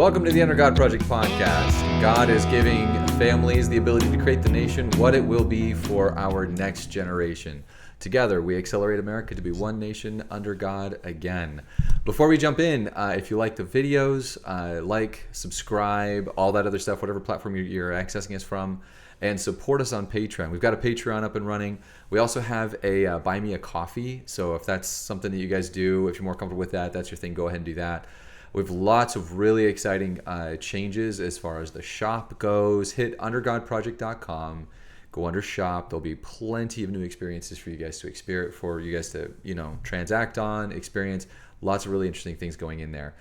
Welcome to the Under God Project podcast. God is giving families the ability to create the nation, what it will be for our next generation. Together, we accelerate America to be one nation under God again. Before we jump in, if you like the videos, like, subscribe, all that other stuff, whatever platform you're accessing us from, and support us on Patreon. We've got a Patreon up and running. We also have a Buy Me a Coffee. So if that's something that you guys do, if you're more comfortable with that, that's your thing, go ahead and do that. We have lots of really exciting changes as far as the shop goes. Hit undergodproject.com. Go under shop. There'll be plenty of new experiences for you guys to experience, for you guys to transact on, experience. Lots of really interesting things going in there.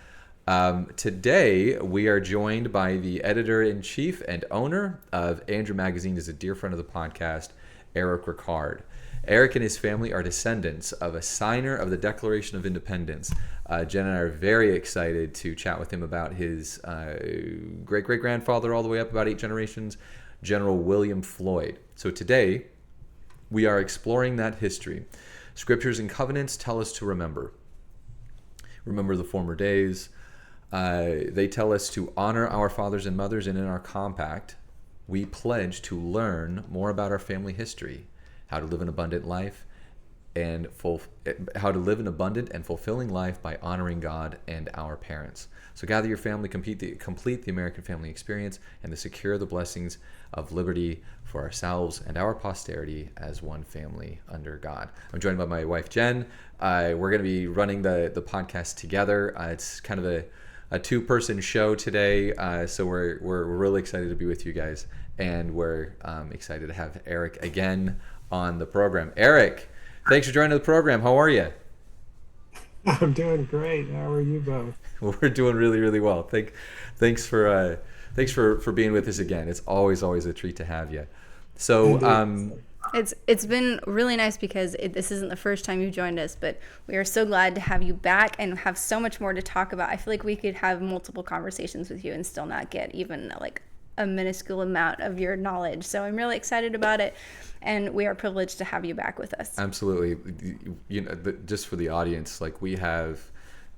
Today we are joined by the editor-in-chief and owner of Andrew Magazine, is a dear friend of the podcast, Rickard. Eric and his family are descendants of a signer of the Declaration of Independence. Jen and I are very excited to chat with him about his great-great-grandfather all the way up about 8 generations, General William Floyd. So today, we are exploring that history. Scriptures and covenants tell us to remember. Remember the former days. They tell us to honor our fathers and mothers, and in our compact, we pledge to learn more about our family history, how to live an abundant life, and how to live an abundant and fulfilling life by honoring God and our parents. So gather your family, complete the American family experience, and to secure the blessings of liberty for ourselves and our posterity as one family under God. I'm joined by my wife, Jen. We're going to be running the podcast together. It's kind of a two-person show today, so we're really excited to be with you guys, and we're excited to have Eric again on the program. Eric, thanks for joining the program. How are you? I'm doing great. How are you both? Well, we're doing really, really well. Thanks for being with us again. It's always a treat to have you. So It's been really nice because this isn't the first time you've joined us, but we are so glad to have you back and have so much more to talk about. I feel like we could have multiple conversations with you and still not get even like a minuscule amount of your knowledge. So I'm really excited about it, and we are privileged to have you back with us. Absolutely. Just for the audience, like, we have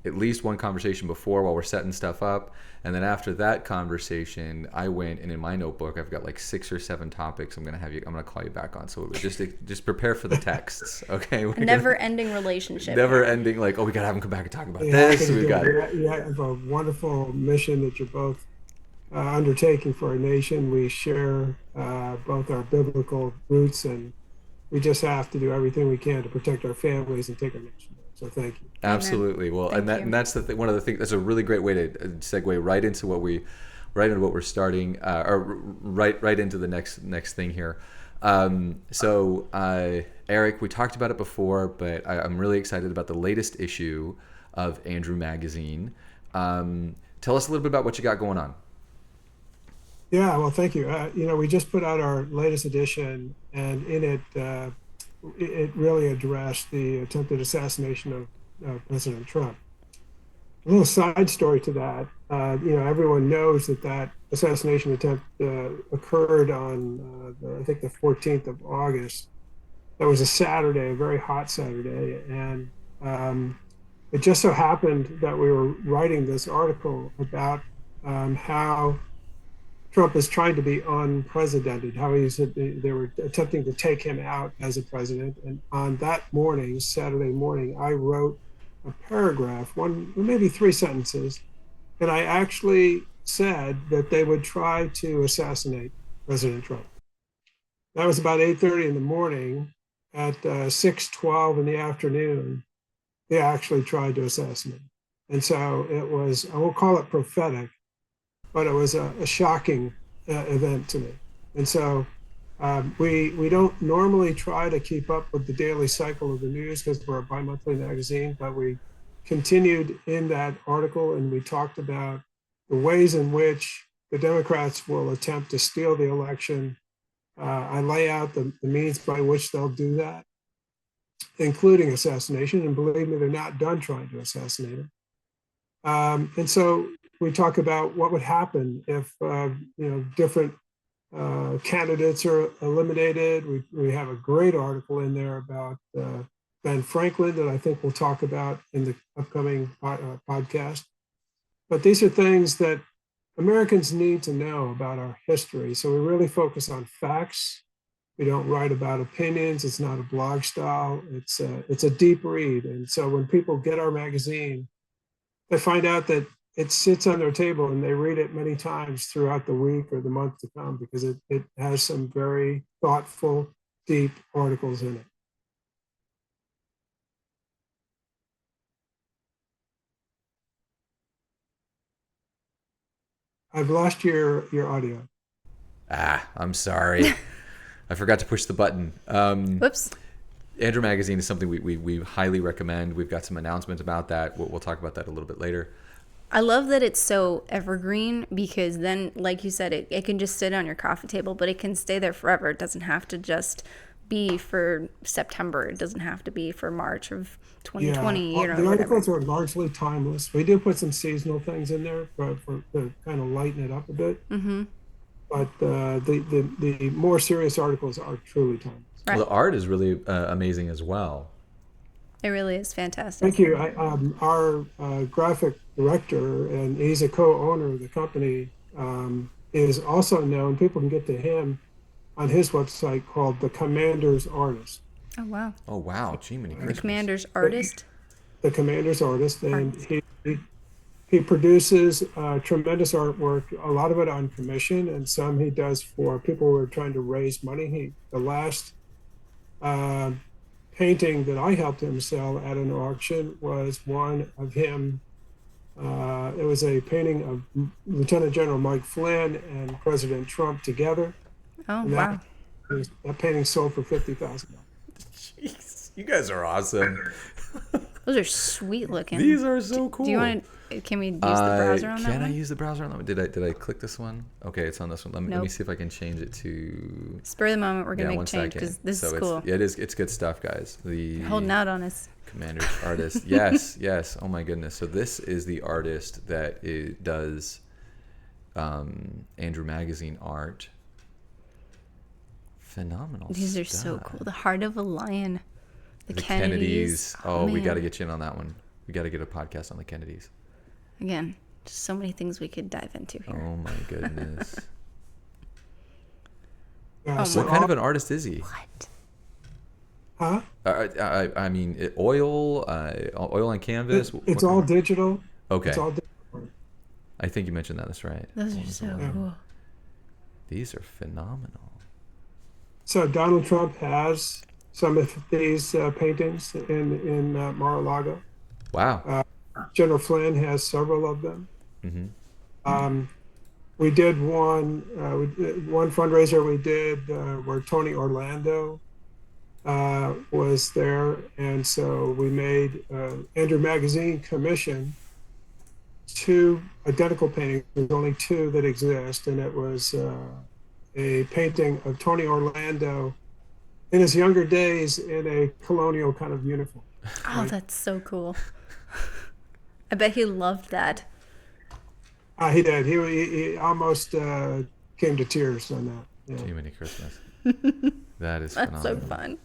at least one conversation before while we're setting stuff up, and then after that conversation, I went and in my notebook I've got like 6 or 7 topics I'm gonna call you back on. So just prepare for the texts, okay? Never-ending relationship. Never-ending, like, oh, we gotta have him come back and talk about Yeah, this. you have a wonderful mission that you're both undertaking for our nation. We share both our biblical roots, and we just have to do everything we can to protect our families and take our nation. So thank you. Absolutely. Well, and that's the thing. One of the things. That's a really great way to segue right into what we're starting, or right into the next thing here. Eric, we talked about it before, but I'm really excited about the latest issue of Andrew Magazine. Tell us a little bit about what you got going on. Yeah, well, thank you. We just put out our latest edition, and in it, it really addressed the attempted assassination of President Trump. A little side story to that, everyone knows that assassination attempt occurred on, I think, the 14th of August. That was a Saturday, a very hot Saturday, and it just so happened that we were writing this article about how Trump is trying to be unprecedented, how they were attempting to take him out as a president. And on that morning, Saturday morning, I wrote a paragraph, maybe 3 sentences, and I actually said that they would try to assassinate President Trump. That was about 8:30 in the morning. At 6:12 in the afternoon, they actually tried to assassinate. And so it was, I won't call it prophetic, but it was a shocking event to me. And so we don't normally try to keep up with the daily cycle of the news because we're a bi-monthly magazine, but we continued in that article, and we talked about the ways in which the Democrats will attempt to steal the election. I lay out the means by which they'll do that, including assassination, and believe me, they're not done trying to assassinate him. And so we talk about what would happen if different candidates are eliminated. We have a great article in there about Ben Franklin that I think we'll talk about in the upcoming podcast. But these are things that Americans need to know about our history. So we really focus on facts. We don't write about opinions. It's not a blog style. It's a deep read. And so when people get our magazine, they find out that it sits on their table and they read it many times throughout the week or the month to come because it has some very thoughtful, deep articles in it. I've lost your audio. I'm sorry. I forgot to push the button. Whoops. Andrew Magazine is something we highly recommend. We've got some announcements about that. We'll talk about that a little bit later. I love that it's so evergreen because then, like you said, it can just sit on your coffee table, but it can stay there forever. It doesn't have to just be for September. It doesn't have to be for March of 2020. Yeah, the articles are largely timeless. We do put some seasonal things in there to kind of lighten it up a bit. Mm-hmm. But the more serious articles are truly timeless. Right. Well, the art is really amazing as well. It really is fantastic. Thank you. Our graphic director, and he's a co-owner of the company, is also known. People can get to him on his website called The Commander's Artist. Oh, wow. Oh, wow. Gee, many The Christmas. Commander's Artist. The Commander's Artist. And he produces tremendous artwork, a lot of it on commission, and some he does for people who are trying to raise money. The last painting that I helped him sell at an auction was one of him. It was a painting of Lieutenant General Mike Flynn and President Trump together. Oh, wow. That painting sold for $50,000. Jeez, you guys are awesome. Those are sweet looking. These are so cool. Do you want to? Can we use the browser on that Can I one? use the browser on that one? Did I click this one? Okay, it's on this one. Let me Nope. see if I can change it to. Spur of the moment, we're gonna one make change second. because this So is it's, cool. yeah, it's good stuff, guys. The Holding out on us. Commander's Artist. Yes. Oh my goodness. So this is the artist that does Andrew Magazine art. Phenomenal. These are so stuff. cool. The Heart of a Lion. The Kennedys. Oh, we man. got to get you in on that one. We got to get a podcast on the Kennedys. Again, just so many things we could dive into here. Oh my goodness. So What kind of an artist is he? What? Huh? I mean, oil on canvas. It's What all kind digital. Okay. It's all digital. I think you mentioned that. That's right. Those are so cool. These are phenomenal. So Donald Trump has some of these paintings in Mar-a-Lago. Wow. General Flynn has several of them. Mm-hmm. We did one fundraiser we did where Tony Orlando was there, and so we made Andrew Magazine commission 2 identical paintings. There's only 2 that exist, and it was a painting of Tony Orlando in his younger days in a colonial kind of uniform. Oh, Right. that's so cool. I bet he loved that. He did. He almost came to tears on that. Yeah. Too many Christmas. That is That's phenomenal. so fun.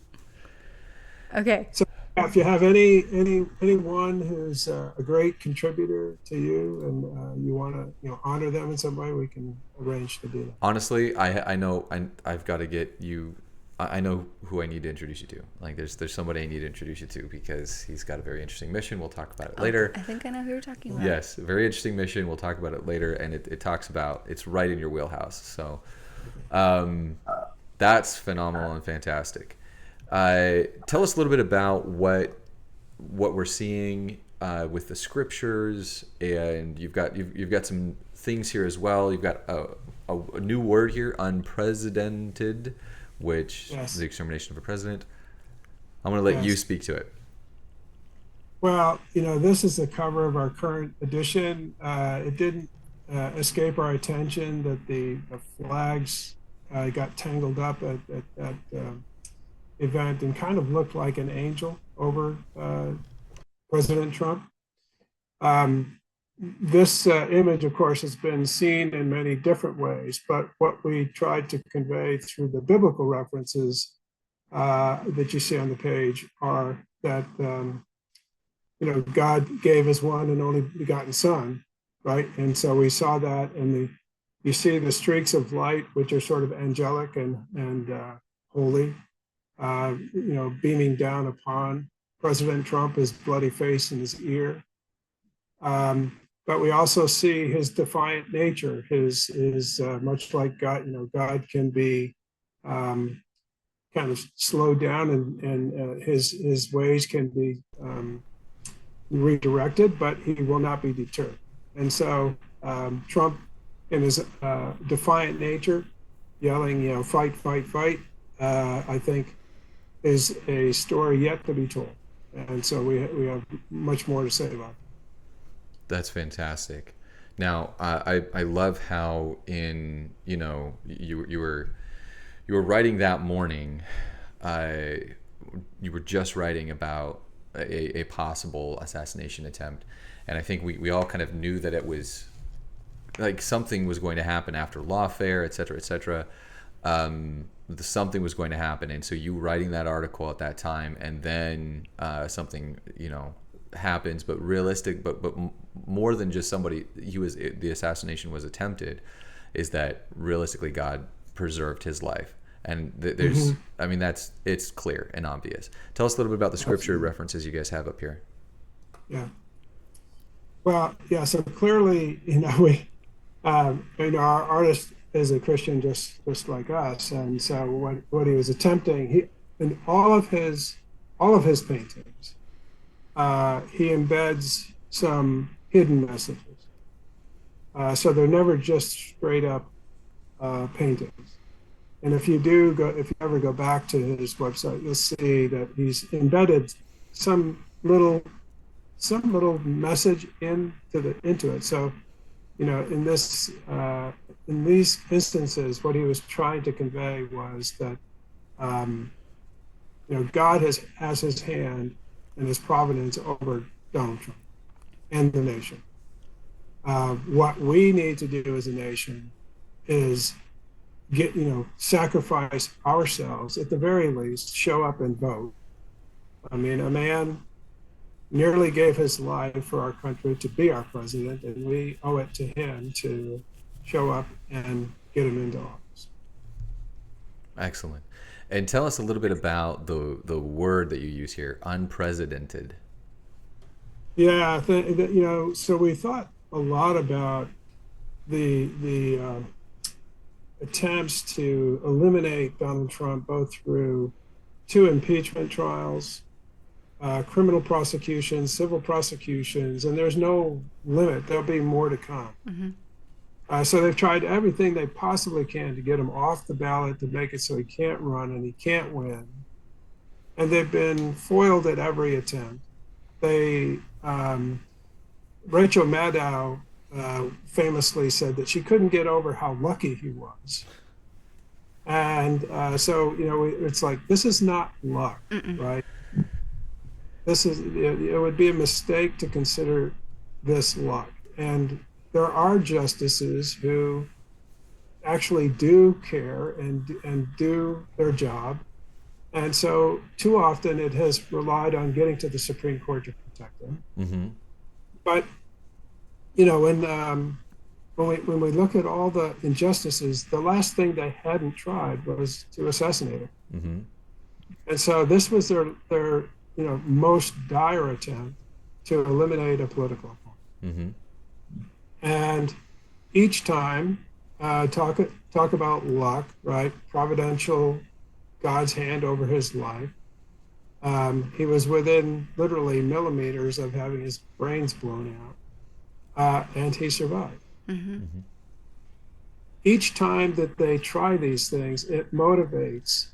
Okay. So if you have anyone who's a great contributor to you and you want to honor them in some way, we can arrange to do that. Honestly, I know I've got to get you. I know who I need to introduce you to. Like there's somebody I need to introduce you to because he's got a very interesting mission. We'll talk about it later. I think I know who you're talking about. Yes, a very interesting mission. We'll talk about it later, and it talks about it's right in your wheelhouse. So, that's phenomenal and fantastic. Tell us a little bit about what we're seeing with the scriptures, and you've got some things here as well. You've got a new word here, unprecedented, which Yes. is the extermination of a president. I'm going to let Yes. you speak to it. Well, this is the cover of our current edition. It didn't escape our attention that the flags got tangled up at that event and kind of looked like an angel over President Trump. This image, of course, has been seen in many different ways, but what we tried to convey through the biblical references that you see on the page are that God gave his one and only begotten Son right? And so we saw that, and you see the streaks of light, which are sort of angelic and holy, beaming down upon President Trump, his bloody face and his ear. But we also see his defiant nature, his much like God, God can be kind of slowed down, and his ways can be redirected, but he will not be deterred. And so Trump, in his defiant nature, yelling, fight, fight, fight, I think is a story yet to be told. And so we have much more to say about it. That's fantastic. Now, I love how you were writing that morning. You were just writing about a possible assassination attempt, and I think we all kind of knew that it was like something was going to happen after lawfare, et cetera, et cetera. Something was going to happen, and so you writing that article at that time, and then something happens, but realistic, but more than just the assassination was attempted, is that realistically God preserved his life. And there's, I mean, it's clear and obvious. Tell us a little bit about the scripture references you guys have up here. Yeah. Well, yeah. So clearly, our artist is a Christian just like us, and so what he was attempting, in all of his paintings, he embeds some hidden messages. So they're never just straight up paintings. And if you ever go back to his website, you'll see that he's embedded some little message into it. So, in these instances, what he was trying to convey was that, God has his hand and his providence over Donald Trump and the nation. What we need to do as a nation is sacrifice ourselves, at the very least, show up and vote. I mean, a man nearly gave his life for our country to be our president, and we owe it to him to show up and get him into office. Excellent. And tell us a little bit about the word that you use here, unprecedented. Yeah, so we thought a lot about the attempts to eliminate Donald Trump, both through 2 impeachment trials, criminal prosecutions, civil prosecutions, and there's no limit. There'll be more to come. Mm-hmm. So they've tried everything they possibly can to get him off the ballot, to make it so he can't run and he can't win. And they've been foiled at every attempt. Rachel Maddow famously said that she couldn't get over how lucky he was. And so, it's like, this is not luck, right? It would be a mistake to consider this luck. And there are justices who actually do care and do their job. And so too often it has relied on getting to the Supreme Court to protect them. Mm-hmm. But, when we look at all the injustices, the last thing they hadn't tried was to assassinate him. Mm-hmm. And so this was their most dire attempt to eliminate a political opponent. Mm-hmm. And each time, talk about luck, right? Providential, God's hand over his life. He was within literally millimeters of having his brains blown out, and he survived. Mm-hmm. Mm-hmm. Each time that they try these things, it motivates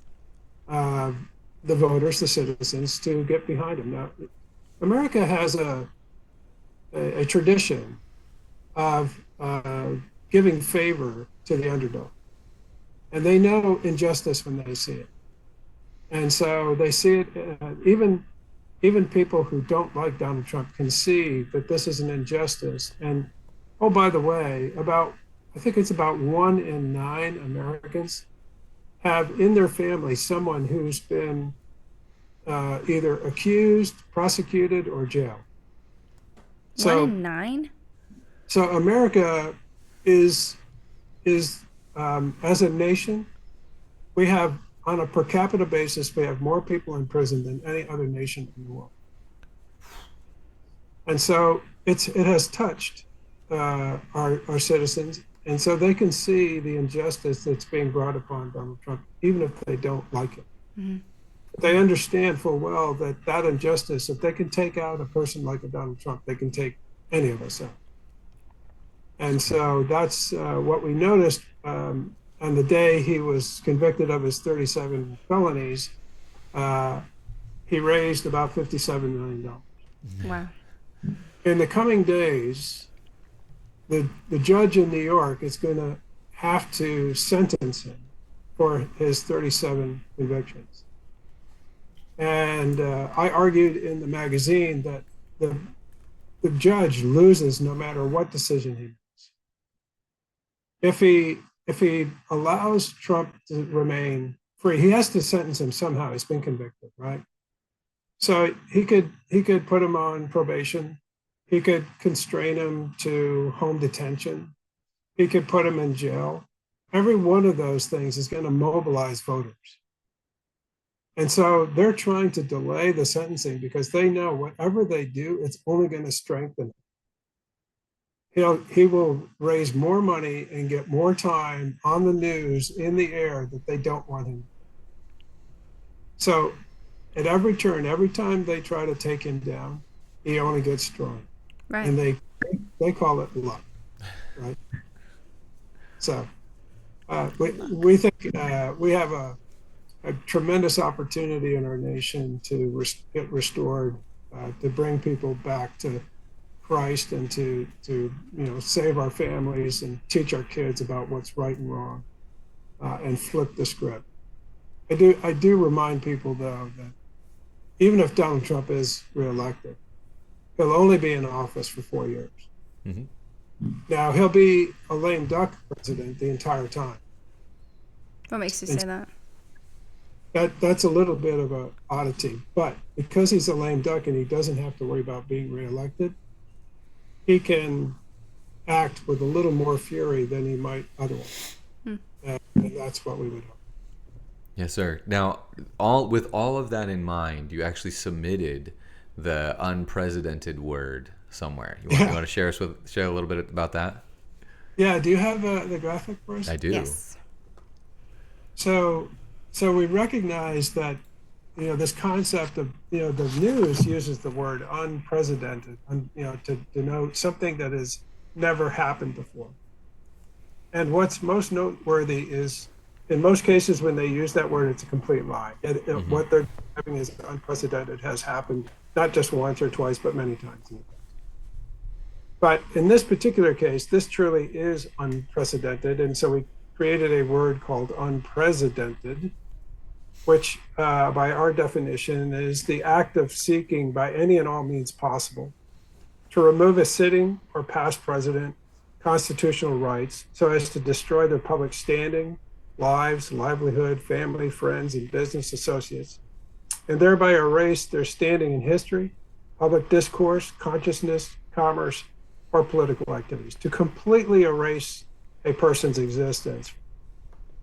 the voters, the citizens, to get behind him. Now, America has a tradition of giving favor to the underdog, and they know injustice when they see it. And so they see it. Even people who don't like Donald Trump can see that this is an injustice. And oh, by the way, I think it's about 1 in 9 Americans have in their family someone who's been either accused, prosecuted, or jailed. So 1 in 9? So America is as a nation, we have on a per capita basis, we have more people in prison than any other nation in the world. And so it has touched our citizens. And so they can see the injustice that's being brought upon Donald Trump, even if they don't like it. Mm-hmm. They understand full well that that injustice, if they can take out a person like a Donald Trump, they can take any of us out. And so that's what we noticed on the day he was convicted of his 37 felonies. He raised about $57 million. Wow. In the coming days, the judge in New York is going to have to sentence him for his 37 convictions. And I argued in the magazine that the judge loses no matter what decision he makes. If he allows Trump to remain free, he has to sentence him somehow. He's been convicted, right? So he could put him on probation. He could constrain him to home detention. He could put him in jail. Every one of those things is going to mobilize voters. And so they're trying to delay the sentencing because they know whatever they do, it's only going to strengthen him. He will raise more money and get more time on the news in the air that they don't want him. So at every turn, every time they try to take him down, he only gets stronger. Right. And they call it luck, right? So we think we have a tremendous opportunity in our nation to get restored, to bring people back to Christ, and to save our families and teach our kids about what's right and wrong, and flip the script. I do remind people though that even if Donald Trump is reelected, he'll only be in office for 4 years. Mm-hmm. Now he'll be a lame duck president the entire time. What makes you say that? That's a little bit of an oddity, but because he's a lame duck and he doesn't have to worry about being reelected, he can act with a little more fury than he might otherwise. And that's what we would hope. Yes, sir. Now, with all of that in mind, you actually submitted the unprecedented word somewhere. You want to share a little bit about that? Yeah. Do you have the graphic for us? I do. Yes. So we recognize that this concept of the news uses the word unprecedented, to denote something that has never happened before. And what's most noteworthy is, in most cases, when they use that word, it's a complete lie. Mm-hmm. What they're having is unprecedented, has happened not just once or twice, but many times. But in this particular case, this truly is unprecedented, and so we created a word called unprecedented, which by our definition is the act of seeking by any and all means possible to remove a sitting or past president constitutional rights so as to destroy their public standing, lives, livelihood, family, friends, and business associates, and thereby erase their standing in history, public discourse, consciousness, commerce, or political activities, to completely erase a person's existence.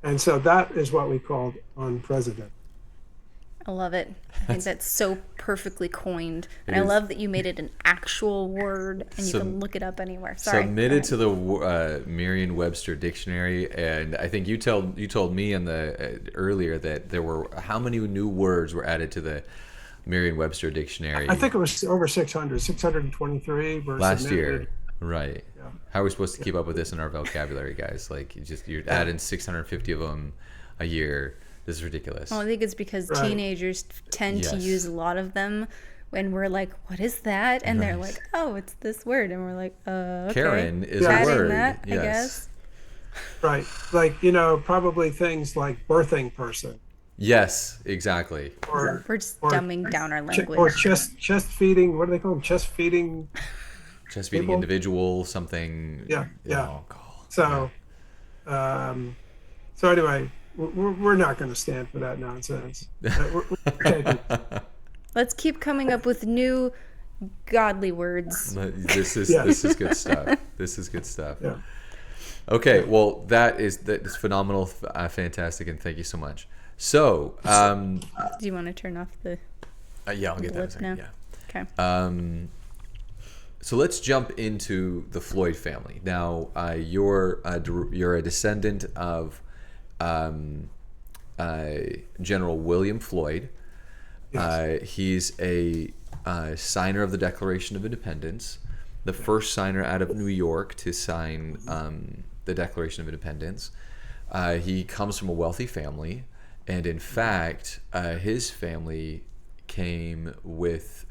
And so that is what we called unprecedented. I love it. I think that's so perfectly coined. And I love that you made it an actual word and you can look it up anywhere. Sorry. Submitted to the Merriam-Webster dictionary, and I think you told me earlier that there were how many new words were added to the Merriam-Webster dictionary? I think it was over 623 were last submitted. year. Right. Yeah. How are we supposed to keep up with this in our vocabulary, guys? Like, you're adding 650 of them a year. This is ridiculous. Well, I think it's because teenagers tend to use a lot of them when we're like, what is that? And they're like, oh, it's this word. And we're like, okay. Karen is a word. That, I guess. Right. Like, probably things like birthing person. Yes, exactly. We're just dumbing down our language. Or chest feeding. What do they call them? Chest feeding. Chest feeding people? Individual, something. Yeah. Oh, God. So anyway, we're not going to stand for that nonsense. Let's keep coming up with new godly words. This is Yeah. this is good stuff. This is good stuff. Yeah. Okay, well that is phenomenal, fantastic, and thank you so much. So, Do you want to turn off the yeah, I'll get that in a blip second. now? Yeah. Okay. So let's jump into the Floyd family. Now, you're a descendant of General William Floyd. Yes. He's a signer of the Declaration of Independence, the first signer out of New York to sign the Declaration of Independence. He comes from a wealthy family, and in fact, his family came with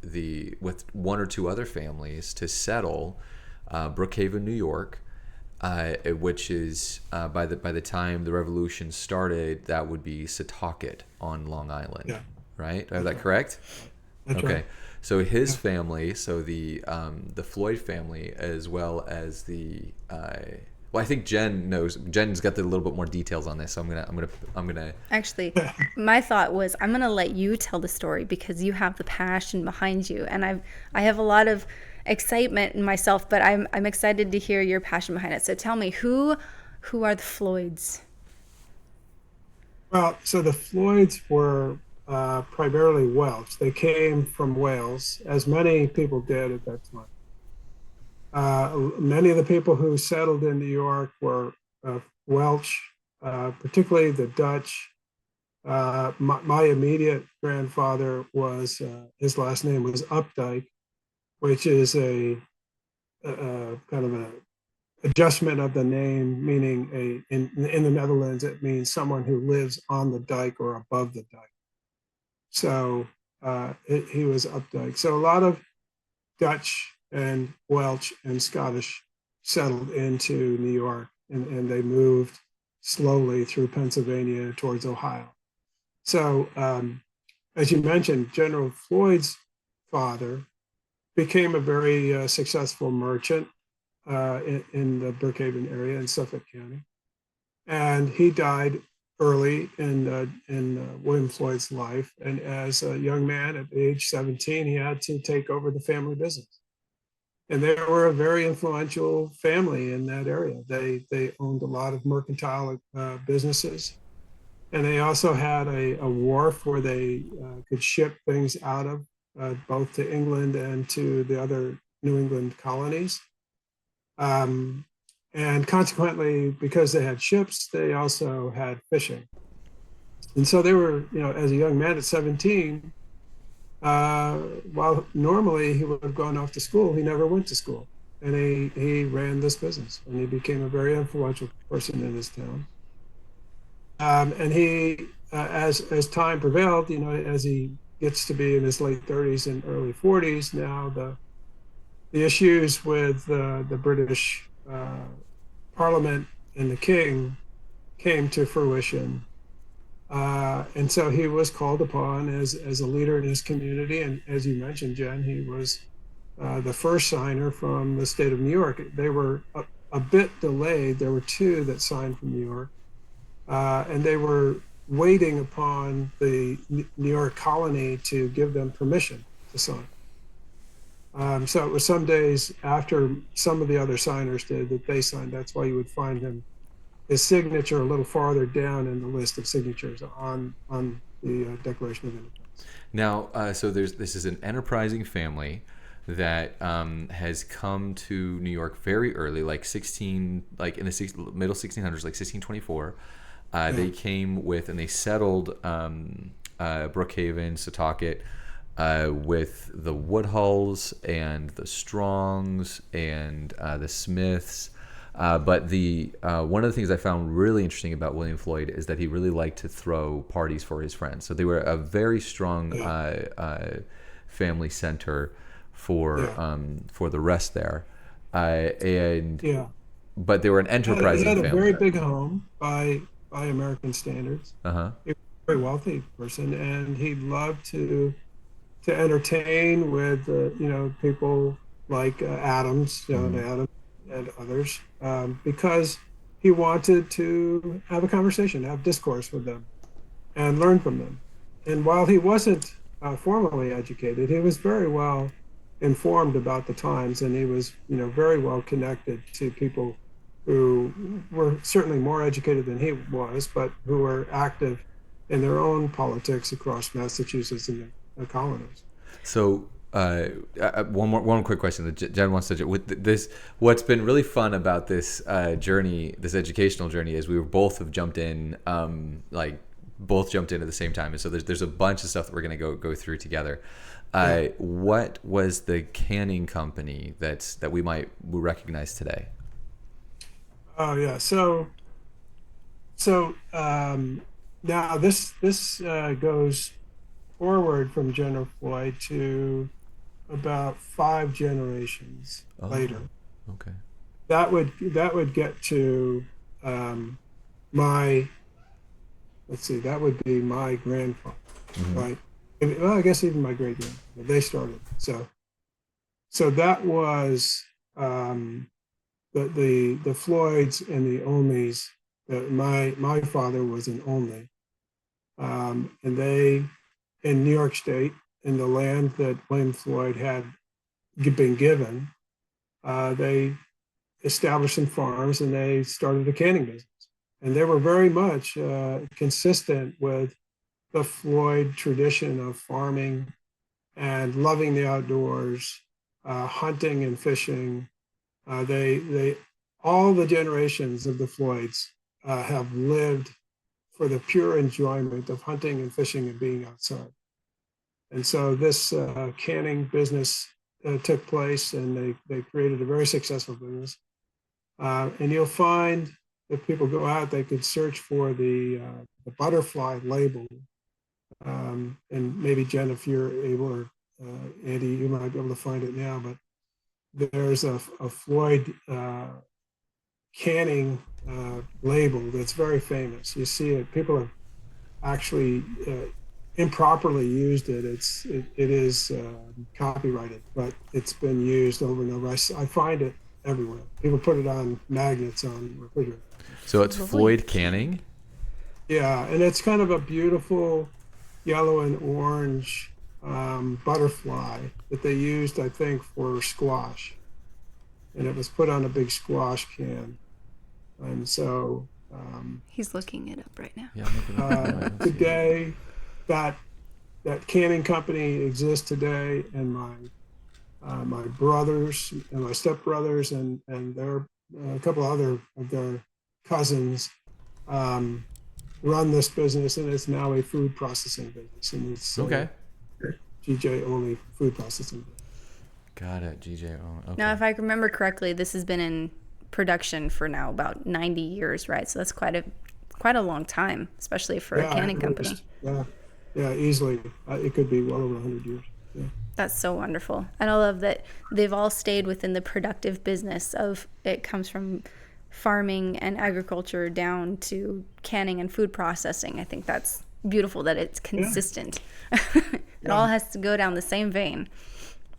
one or two other families to settle Brookhaven, New York, which is by the time the Revolution started, that would be Setauket on Long Island. Yeah. Right? Do I have that correct? That's Okay. right. So his family, so the Floyd family, as well as well, I think Jen knows. Jen's got a little bit more details on this, so I'm gonna. Actually, my thought was I'm gonna let you tell the story because you have the passion behind you, and I have a lot of excitement in myself, but I'm excited to hear your passion behind it. So tell me, who are the Floyds? Well, so the Floyds were primarily Welsh. They came from Wales, as many people did at that time. Many of the people who settled in New York were Welsh, particularly the Dutch. My immediate grandfather was, his last name was Updike, which is a kind of an adjustment of the name, meaning in the Netherlands, it means someone who lives on the dike or above the dike. So he was Updike. So a lot of Dutch and Welsh and Scottish settled into New York, and they moved slowly through Pennsylvania towards Ohio. So as you mentioned, General Floyd's father became a very successful merchant in the Brookhaven area in Suffolk County. And he died early in William Floyd's life. And as a young man at age 17, he had to take over the family business. And they were a very influential family in that area. They owned a lot of mercantile businesses. And they also had a wharf where they could ship things out of, both to England and to the other New England colonies. And consequently, because they had ships, they also had fishing. And so they were, as a young man at 17, while normally he would have gone off to school, he never went to school. And he ran this business, and he became a very influential person in his town. And he, as time prevailed, as he gets to be in his late 30s and early 40s, now the issues with the British Parliament and the King came to fruition. And so he was called upon as a leader in his community. And as you mentioned, Jen, he was the first signer from the state of New York. They were a bit delayed. There were two that signed from New York. And they were waiting upon the New York colony to give them permission to sign. So it was some days after some of the other signers did that they signed. That's why you would find his signature a little farther down in the list of signatures on the Declaration of Independence. Now, so this is an enterprising family that has come to New York very early, like in the middle 1600s, like 1624. They came with, and they settled Brookhaven, Setauket, with the Woodhulls and the Strongs and the Smiths. But one of the things I found really interesting about William Floyd is that he really liked to throw parties for his friends. So they were a very strong family center for the rest there. But they were an enterprising family. He had a very big home by American standards. Uh-huh. He was a very wealthy person, and he loved to entertain with people like Adams, John Adams, and others, because he wanted to have a conversation, have discourse with them, and learn from them. And while he wasn't formally educated, he was very well informed about the times, and he was, very well connected to people who were certainly more educated than he was, but who were active in their own politics across Massachusetts and the colonies. So one quick question that Jen wants to with this. What's been really fun about this journey, this educational journey, is we both have jumped in, both jumped in at the same time, and so there's a bunch of stuff that we're going to go through together. What was the canning company that we recognize today? Oh yeah, so now this goes forward from General Floyd to about 5 generations later. Okay. That would get to that would be my grandfather, right? Well, I guess even my great grandfather. They started. So that was the Floyds and the Olneys. My father was an Olney, and they, in New York State, in the land that William Floyd had been given, they established some farms and they started a canning business. And they were very much consistent with the Floyd tradition of farming and loving the outdoors, hunting and fishing. They all the generations of the Floyds have lived for the pure enjoyment of hunting and fishing and being outside. And so this canning business took place, and they created a very successful business. And you'll find if people go out, they could search for the butterfly label. And maybe Jen, if you're able, or Andy, you might be able to find it now, but there's a Floyd canning label that's very famous. You see it, people have actually improperly used it. It is copyrighted, but it's been used over and over. I find it everywhere. People put it on magnets on refrigerators. So it's Floyd canning? Yeah, and it's kind of a beautiful yellow and orange butterfly that they used, I think, for squash. And it was put on a big squash can. And so he's looking it up right now. Yeah, today, that canning company exists today, and my brothers and my stepbrothers and their a couple of their cousins run this business, and it's now a food processing business, and it's okay. GJ only food processing. Got it, GJ. Okay. Now, if I remember correctly, this has been in production for now about 90 years, right? So that's quite a long time, especially for a canning company. Yeah, easily. It could be well over 100 years. Yeah. That's so wonderful. And I love that they've all stayed within the productive business of it comes from farming and agriculture down to canning and food processing. I think that's beautiful that it's consistent. It all has to go down the same vein.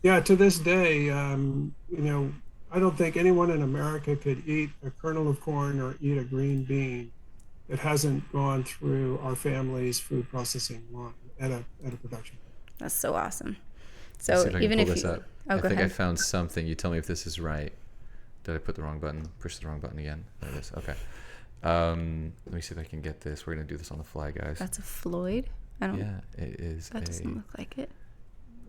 Yeah, to this day, I don't think anyone in America could eat a kernel of corn or eat a green bean that hasn't gone through our family's food processing line at a production. That's so awesome. So even if you, I think I found something. You tell me if this is right. Did I put the wrong button? Push the wrong button again. There it is. Okay. Let me see if I can get this. We're gonna do this on the fly, guys. That's a Floyd. Yeah, it is. That doesn't look like it.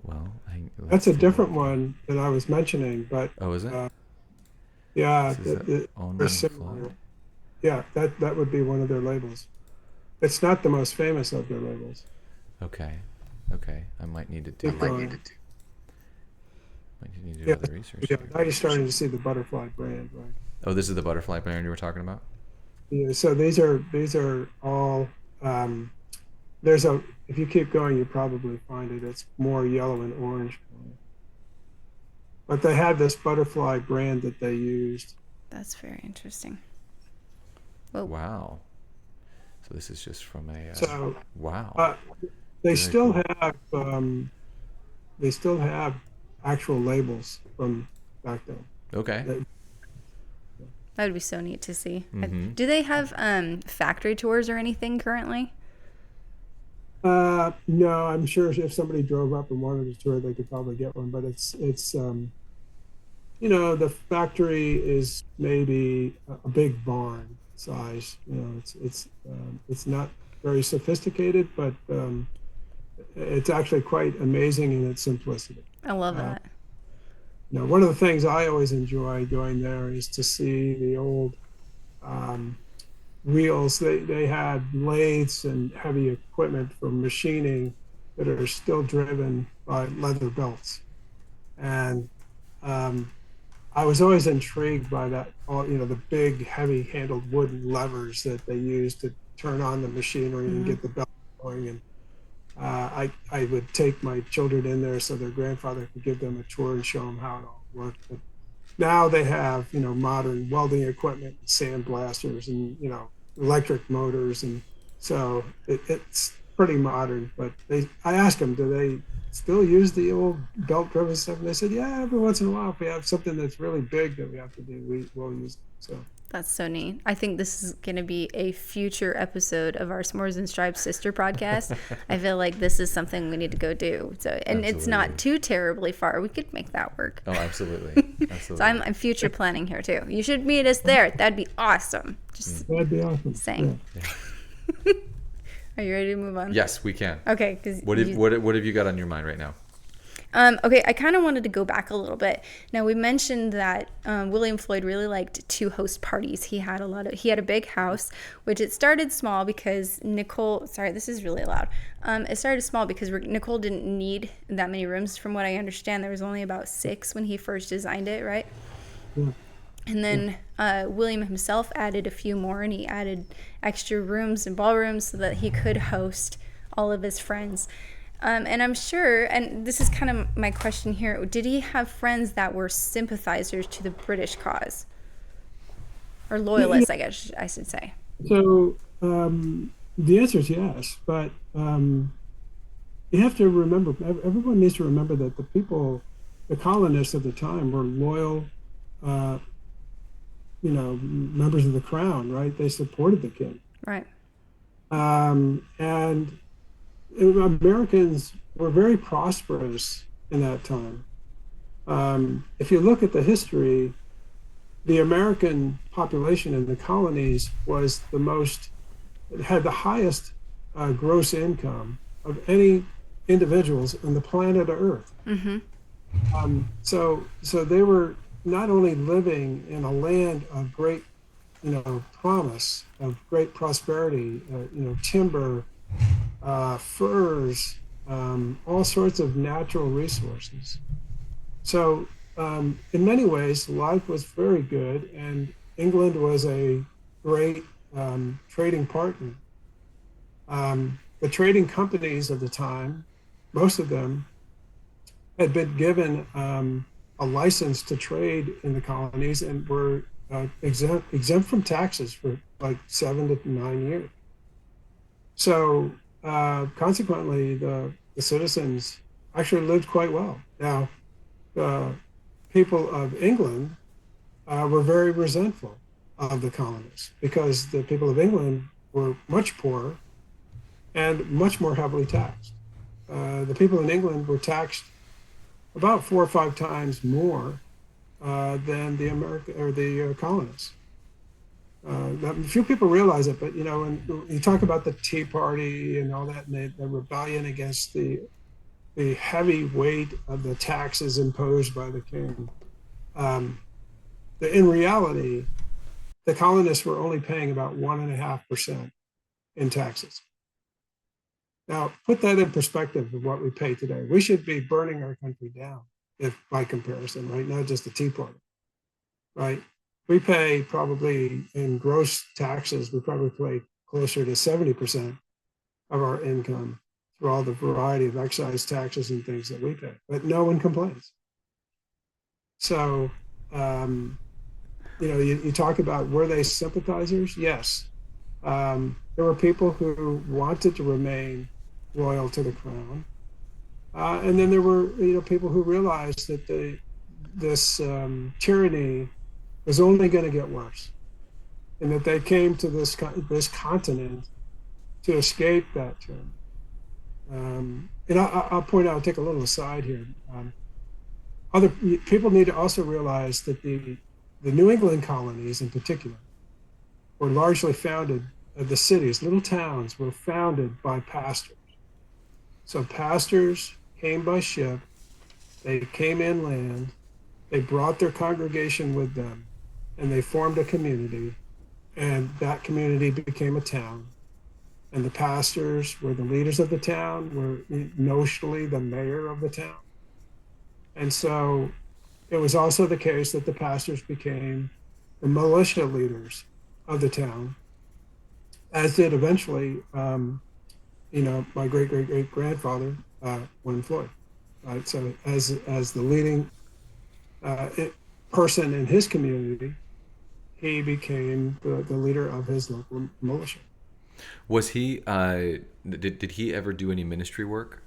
Well, that's a different one that I was mentioning, but is it? Yeah, they're similar. Yeah, that would be one of their labels. It's not the most famous of their labels. Okay. I might need to do. Other research. Yeah, now you're starting to see the butterfly brand, right? Oh, this is the butterfly brand you were talking about? Yeah. So these are all. If you keep going, you probably find it. It's more yellow and orange. But they had this butterfly brand that they used. That's very interesting. Well, wow. So this is just from a. Wow. They still have actual labels from back then. Okay. That would be so neat to see. Mm-hmm. Do they have factory tours or anything currently? No, I'm sure if somebody drove up and wanted a tour, they could probably get one. But the factory is maybe a big barn size. It's not very sophisticated, but it's actually quite amazing in its simplicity. I love Uh, that. one of the things I always enjoy going there is to see the old um, wheels. They had lathes and heavy equipment for machining that are still driven by leather belts. And um, I was always intrigued by that, the big, heavy-handled wooden levers that they use to turn on the machinery and Hmm. get the belt going. And I would take my children in there so their grandfather could give them a tour and show them how it all worked. But now they have, modern welding equipment, sandblasters, and electric motors, and so it's pretty modern. But I asked them, do they still use the old belt-driven stuff? And they said, yeah, every once in a while, if we have something that's really big that we have to do, we'll use it. So That's so neat. I think this is going to be a future episode of our S'mores and Stripes sister podcast. I feel like this is something we need to go do. So, and it's Absolutely. not too terribly far. We could make that work. Oh, absolutely. Absolutely. So I'm future planning here too. You should meet us there. That'd be awesome. Just that'd be awesome. saying. Are you ready to move on? Yes, we can. Okay. Because What have you got on your mind right now? Okay, I kind of wanted to go back a little bit. Now we mentioned that William Floyd really liked to host parties. He had a big house, which it started small because Nicole. Sorry, this is really loud. It started small because Nicole didn't need that many rooms. From what I understand, there was only about 6 when he first designed it, right? Yeah. And then William himself added a few more, and he added extra rooms and ballrooms so that he could host all of his friends. And I'm sure, and this is kind of my question here, did he have friends that were sympathizers to the British cause? Or loyalists, I guess I should say. So the answer is yes, but you have to remember, everyone needs to remember that the colonists of the time were loyal, members of the crown, right? They supported the king. Right. And Americans were very prosperous in that time. If you look at the history, the American population in the colonies had the highest gross income of any individuals on the planet Earth. Mm-hmm. So they were not only living in a land of great, promise, of great prosperity, timber, furs, all sorts of natural resources. So in many ways, life was very good, and England was a great trading partner. The trading companies of the time, most of them, had been given a license to trade in the colonies and were exempt from taxes for like 7 to 9 years. So consequently, the citizens actually lived quite well. Now, the people of England were very resentful of the colonists because the people of England were much poorer and much more heavily taxed. The people in England were taxed about 4 or 5 times more than the colonists. Few people realize it, but when you talk about the Tea Party and all that, and the rebellion against the heavy weight of the taxes imposed by the king, in reality, the colonists were only paying about 1.5% in taxes. Now, put that in perspective of what we pay today. We should be burning our country down, if by comparison, right? Not just the Tea Party, right? We pay probably in gross taxes, we probably pay closer to 70% of our income through all the variety of excise taxes and things that we pay, but no one complains. So, you talk about, were they sympathizers? Yes. There were people who wanted to remain loyal to the crown. And then there were, people who realized that this tyranny was only going to get worse, and that they came to this continent to escape that tyranny. And I'll point out, take a little aside here. Other people need to also realize that the New England colonies in particular were largely founded, the cities, little towns were founded by pastors. So pastors came by ship, they came inland, they brought their congregation with them, and they formed a community, and that community became a town. And the pastors were the leaders of the town, were notionally the mayor of the town. And so it was also the case that the pastors became the militia leaders of the town, as did eventually, my great great great grandfather, William Floyd. Right. So as the leading person in his community, he became the leader of his local militia. Was he? Did he ever do any ministry work?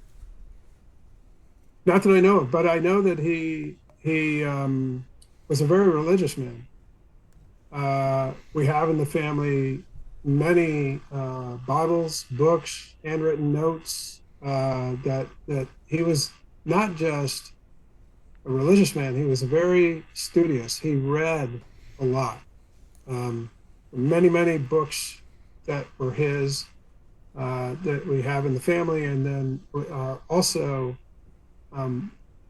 Not that I know of, but I know that he was a very religious man. We have in the family many Bibles, books, handwritten notes, that he was not just a religious man. He was very studious. He read a lot. Many books that were his, that we have in the family, and then also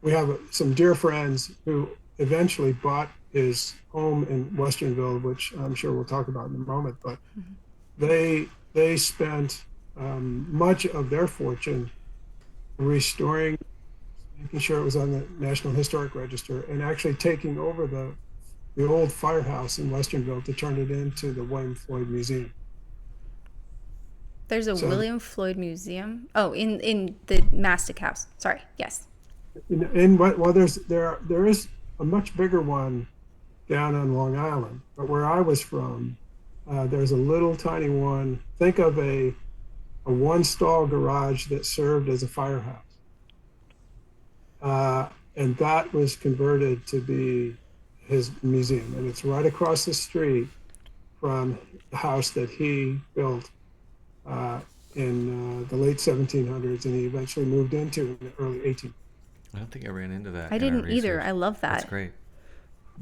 we have some dear friends who eventually bought his home in Westernville, which I'm sure we'll talk about in a moment. But they spent much of their fortune restoring, making sure it was on the National Historic Register, and actually taking over the old firehouse in Westernville to turn it into the William Floyd Museum. There's a William Floyd Museum. Oh, in the Mastic House. Sorry. Yes. Well, there is a much bigger one down on Long Island, but where I was from, there's a little tiny one. Think of a one-stall garage that served as a firehouse, and that was converted to be his museum, and it's right across the street from the house that he built in the late 1700s, and he eventually moved into in the early 1800s. I don't think I ran into that. I didn't either. I love that. That's great.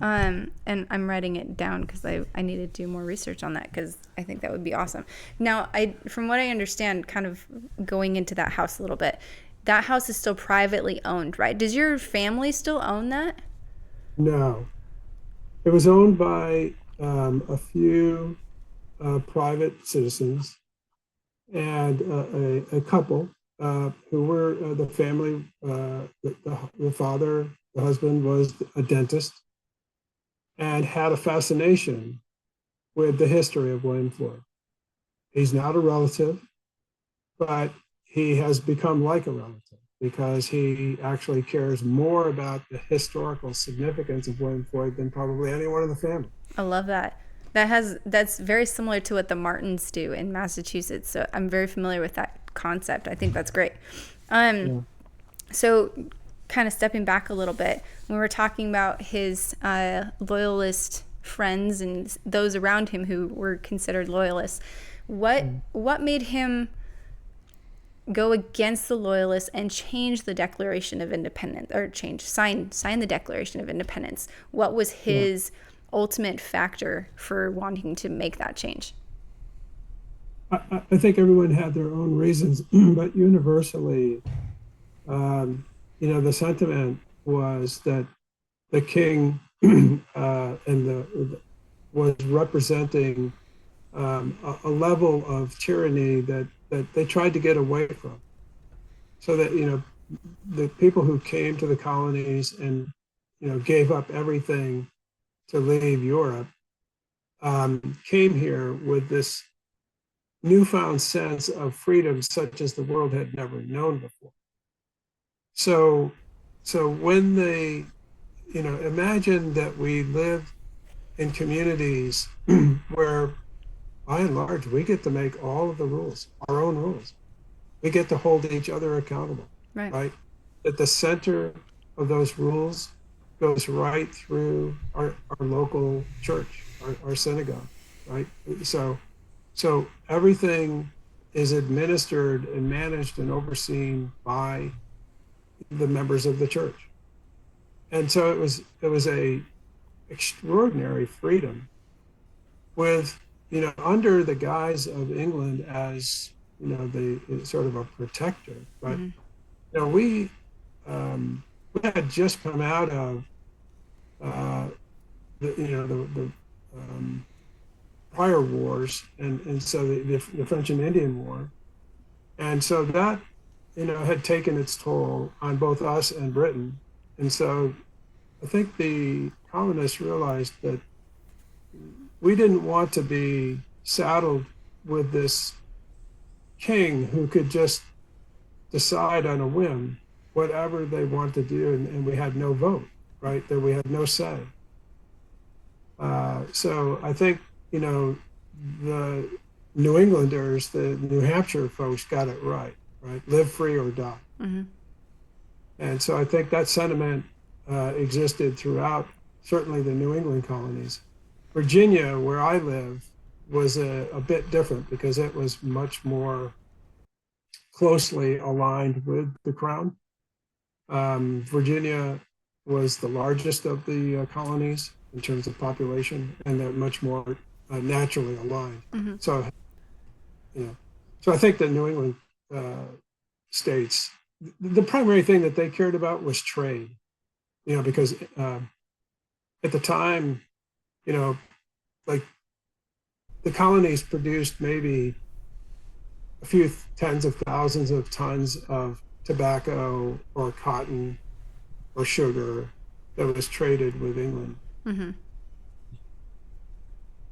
And I'm writing it down because I need to do more research on that, because I think that would be awesome. Now, from what I understand, kind of going into that house a little bit, that house is still privately owned, right? Does your family still own that? No, it was owned by a few private citizens and a couple who were the family. The father, the husband, was a dentist and had a fascination with the history of William Floyd. He's not a relative, but he has become like a relative because he actually cares more about the historical significance of William Floyd than probably anyone in the family. I love that. That's very similar to what the Martins do in Massachusetts. So I'm very familiar with that concept. I think that's great. Yeah. So kind of stepping back a little bit, when we're talking about his loyalist friends and those around him who were considered loyalists, what made him go against the loyalists and change the Declaration of Independence, or sign the Declaration of Independence? What was his ultimate factor for wanting to make that change? I think everyone had their own reasons, but universally, the sentiment was that the king was representing a level of tyranny that they tried to get away from. So that the people who came to the colonies and gave up everything to leave Europe came here with this newfound sense of freedom such as the world had never known before. So when they, imagine that we live in communities where, by and large, we get to make all of the rules, our own rules. We get to hold each other accountable, right? At the center of those rules goes right through our local church, our synagogue, right? So everything is administered and managed and overseen by the members of the church. And so it was a extraordinary freedom with, under the guise of England as, the sort of a protector. But, we had just come out of the prior wars, and so the French and Indian War, and so that had taken its toll on both us and Britain, and so I think the colonists realized that we didn't want to be saddled with this king who could just decide on a whim whatever they wanted to do, and we had no vote, right? That we had no say. So I think, the New Englanders, the New Hampshire folks got it right? Live free or die. Mm-hmm. And so I think that sentiment existed throughout, certainly the New England colonies. Virginia, where I live, was a bit different because it was much more closely aligned with the crown. Virginia was the largest of the colonies in terms of population, and they're much more naturally aligned. Mm-hmm. So, so I think the New England states, the primary thing that they cared about was trade, because at the time, like the colonies produced maybe a few tens of thousands of tons of tobacco or cotton or sugar that was traded with England. Mm-hmm.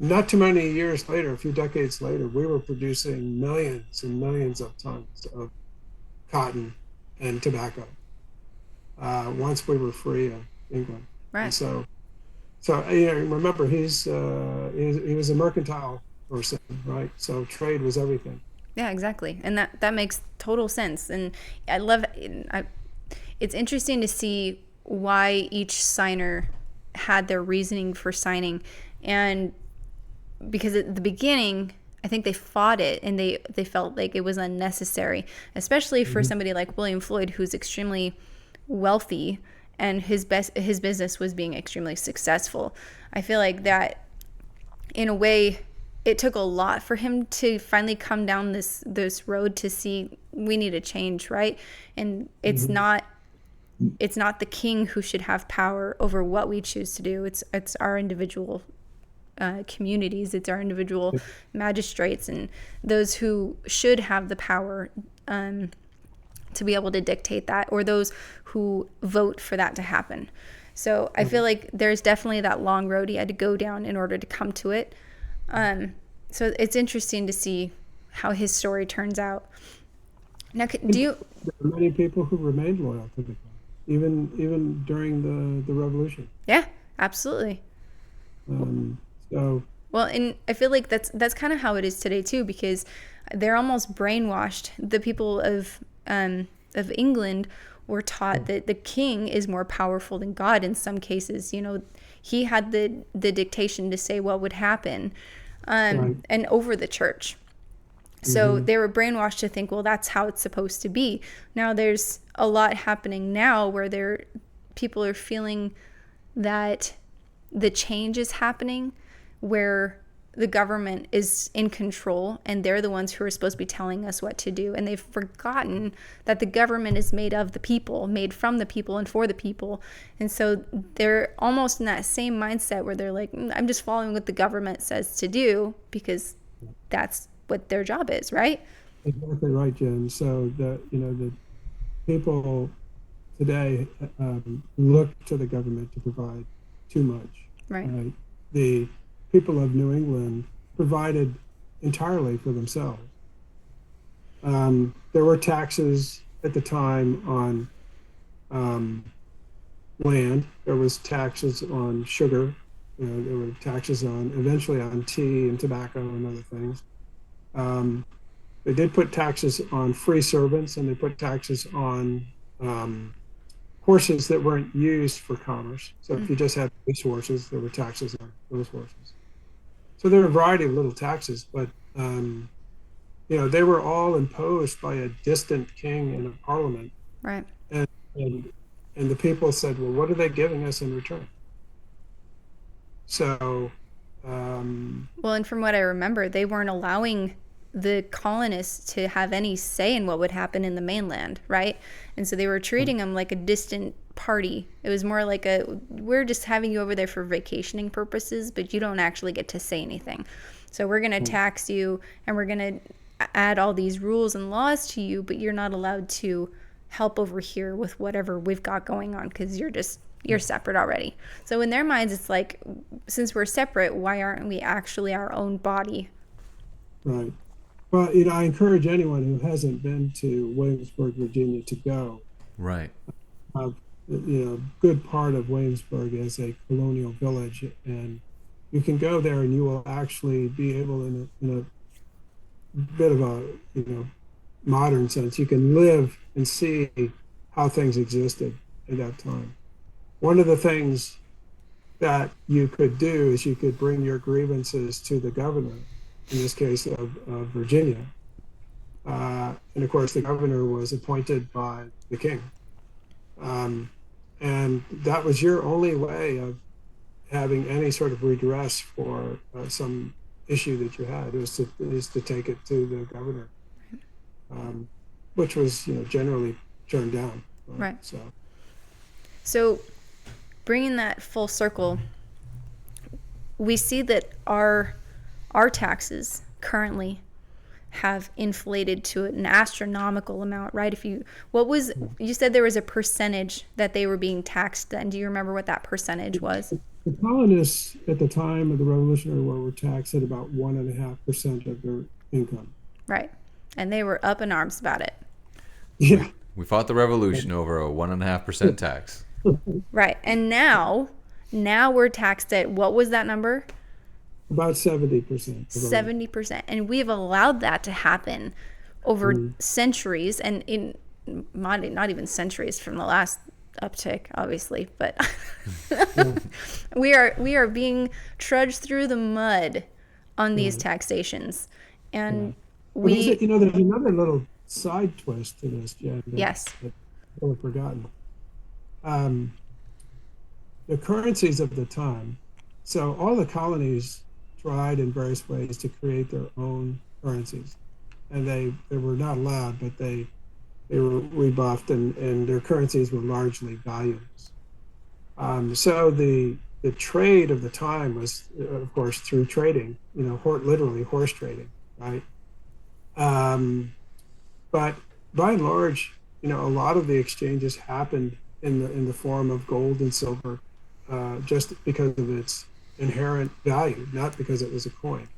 Not too many years later, a few decades later, we were producing millions and millions of tons of cotton and tobacco once we were free of England. Right. And so remember, he was a mercantile person, right? So trade was everything. Yeah, exactly. And that makes total sense. And I love it's interesting to see why each signer had their reasoning for signing. And because at the beginning, I think they fought it and they felt like it was unnecessary, especially for somebody like William Floyd, who's extremely wealthy and his business was being extremely successful. I feel like that, in a way, it took a lot for him to finally come down this road to see we need a change, right? And it's not the king who should have power over what we choose to do. It's our individual communities. It's our individual magistrates and those who should have the power to be able to dictate that, or those who vote for that to happen. So I feel like there's definitely that long road he had to go down in order to come to it. So it's interesting to see how his story turns out. Now, there are many people who remained loyal to the crown, even during the revolution. Yeah, absolutely. Well, and I feel like that's kind of how it is today too, because they're almost brainwashed. The people of England were taught that the king is more powerful than God in some cases. He had the dictation to say what would happen, right, and over the church. So they were brainwashed to think, well, that's how it's supposed to be. Now there's a lot happening now where people are feeling that the change is happening, where the government is in control and they're the ones who are supposed to be telling us what to do. And they've forgotten that the government is made of the people, made from the people and for the people. And so they're almost in that same mindset where they're like, I'm just following what the government says to do because that's what their job is, right? Exactly right, Jen. So the people today look to the government to provide too much. Right. The people of New England provided entirely for themselves. There were taxes at the time on land. There was taxes on sugar. There were taxes eventually on tea and tobacco and other things. They did put taxes on free servants, and they put taxes on horses that weren't used for commerce. So if you just had race horses, there were taxes on those horses. So there are a variety of little taxes, but they were all imposed by a distant king and a parliament. Right. And, and, and the people said, well, what are they giving us in return? So, Well, and from what I remember, they weren't allowing the colonists to have any say in what would happen in the mainland, right? And so they were treating them like a distant party. It was more like we're just having you over there for vacationing purposes, but you don't actually get to say anything. So we're going to tax you, and we're going to add all these rules and laws to you, but you're not allowed to help over here with whatever we've got going on, because you're separate already. So in their minds, it's like, since we're separate, why aren't we actually our own body? right. Well, I encourage anyone who hasn't been to Williamsburg, Virginia, to go. Right. A good part of Williamsburg is a colonial village, and you can go there and you will actually be able, in a bit of a modern sense, you can live and see how things existed at that time. One of the things that you could do is you could bring your grievances to the governor, in this case of Virginia. And of course, the governor was appointed by the king. And that was your only way of having any sort of redress for some issue that you had, is to take it to the governor, which was generally turned down. Right. So bringing that full circle, we see that our taxes currently have inflated to an astronomical amount, right? You said there was a percentage that they were being taxed then. Do you remember what that percentage was? The colonists at the time of the Revolutionary War were taxed at about 1.5% of their income. Right. And they were up in arms about it. Yeah. We fought the revolution over a 1.5% tax. Right. And now we're taxed at, what was that number? About 70%. 70%. And we've allowed that to happen over centuries, and in not even centuries from the last uptick, obviously, but we are being trudged through the mud on these taxations. And there's another little side twist to this, Jen, yes, that I've forgotten. The currencies of the time. So all the colonies tried in various ways to create their own currencies, and they were not allowed, but they were rebuffed, and their currencies were largely valueless. So the trade of the time was, of course, through trading, literally horse trading, right? But by and large, a lot of the exchanges happened in the form of gold and silver, just because of its inherent value, not because it was a coin.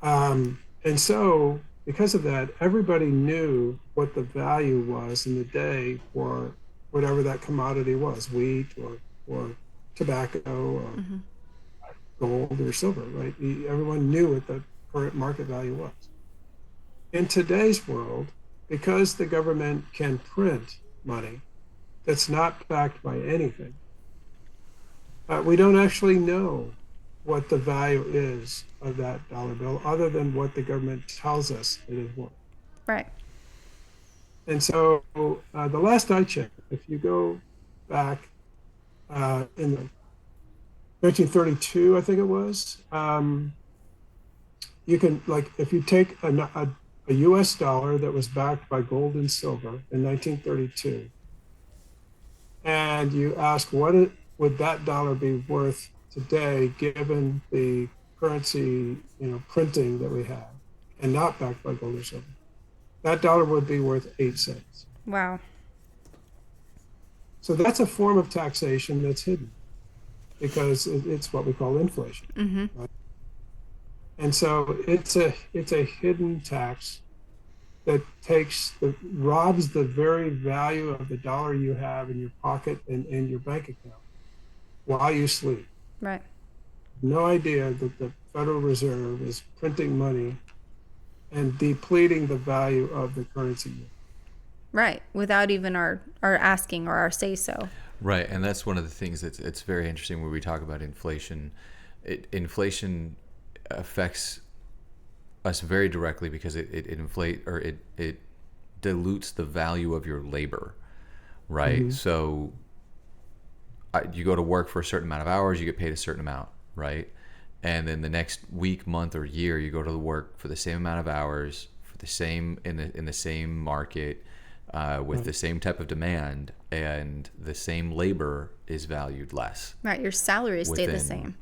And so, because of that, everybody knew what the value was in the day for whatever that commodity was, wheat or tobacco or gold or silver, right? Everyone knew what the current market value was. In today's world, because the government can print money that's not backed by anything, we don't actually know what the value is of that dollar bill, other than what the government tells us it is worth. right. And so the last I checked, if you go back in 1932, I think it was, you can, if you take a US dollar that was backed by gold and silver in 1932, and you ask would that dollar be worth today, given the currency, printing that we have, and not backed by gold or silver, that dollar would be worth 8 cents. Wow. So that's a form of taxation that's hidden, because it's what we call inflation. Right? And so it's a hidden tax that robs the very value of the dollar you have in your pocket and in your bank account while you sleep. Right. No idea that the Federal Reserve is printing money and depleting the value of the currency. Right. Without even our asking or our say so. Right. And that's one of the things it's very interesting when we talk about inflation. Inflation affects us very directly because it inflate or it dilutes the value of your labor, right? So you go to work for a certain amount of hours, you get paid a certain amount, right? And then the next week, month, or year, you go to work for the same amount of hours for the same in the same market with the same type of demand, and the same labor is valued less. Right. Your salary stayed the same.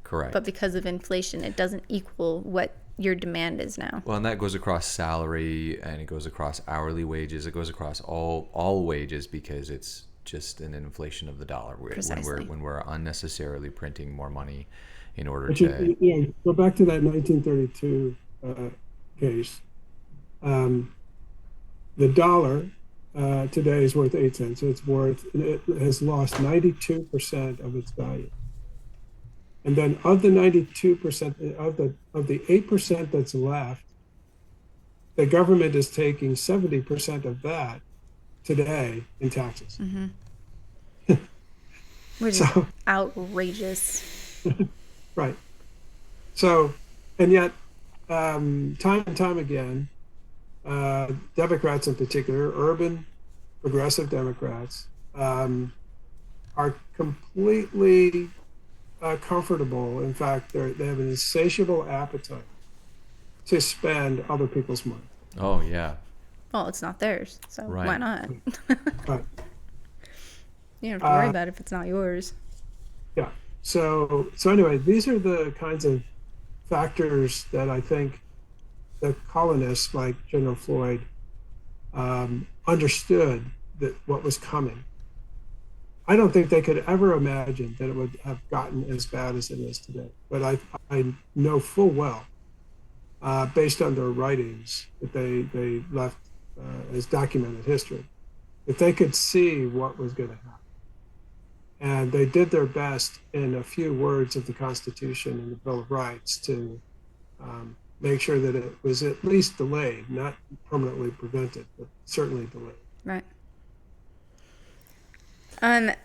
Correct. But because of inflation, it doesn't equal what your demand is now. Well, and that goes across salary, and it goes across hourly wages. It goes across all wages because it's just an inflation of the dollar. Precisely. When we're unnecessarily printing more money in order But to go back to that 1932 case. The dollar today is worth 8 cents. It has lost 92% of its value. And then of the 92% of the 8% that's left, the government is taking 70% of that today in taxes. Which is outrageous. Right. So, and yet, time and time again, Democrats in particular, urban progressive Democrats, are completely comfortable. In fact, they have an insatiable appetite to spend other people's money. Oh yeah. Well, it's not theirs, so why not? Right. You don't have to worry about it if it's not yours. Yeah. So anyway, these are the kinds of factors that I think the colonists, like General Floyd, understood that what was coming. I don't think they could ever imagine that it would have gotten as bad as it is today. But I know full well, based on their writings that they left as documented history, that they could see what was going to happen. And they did their best in a few words of the Constitution and the Bill of Rights to make sure that it was at least delayed, not permanently prevented, but certainly delayed. Right.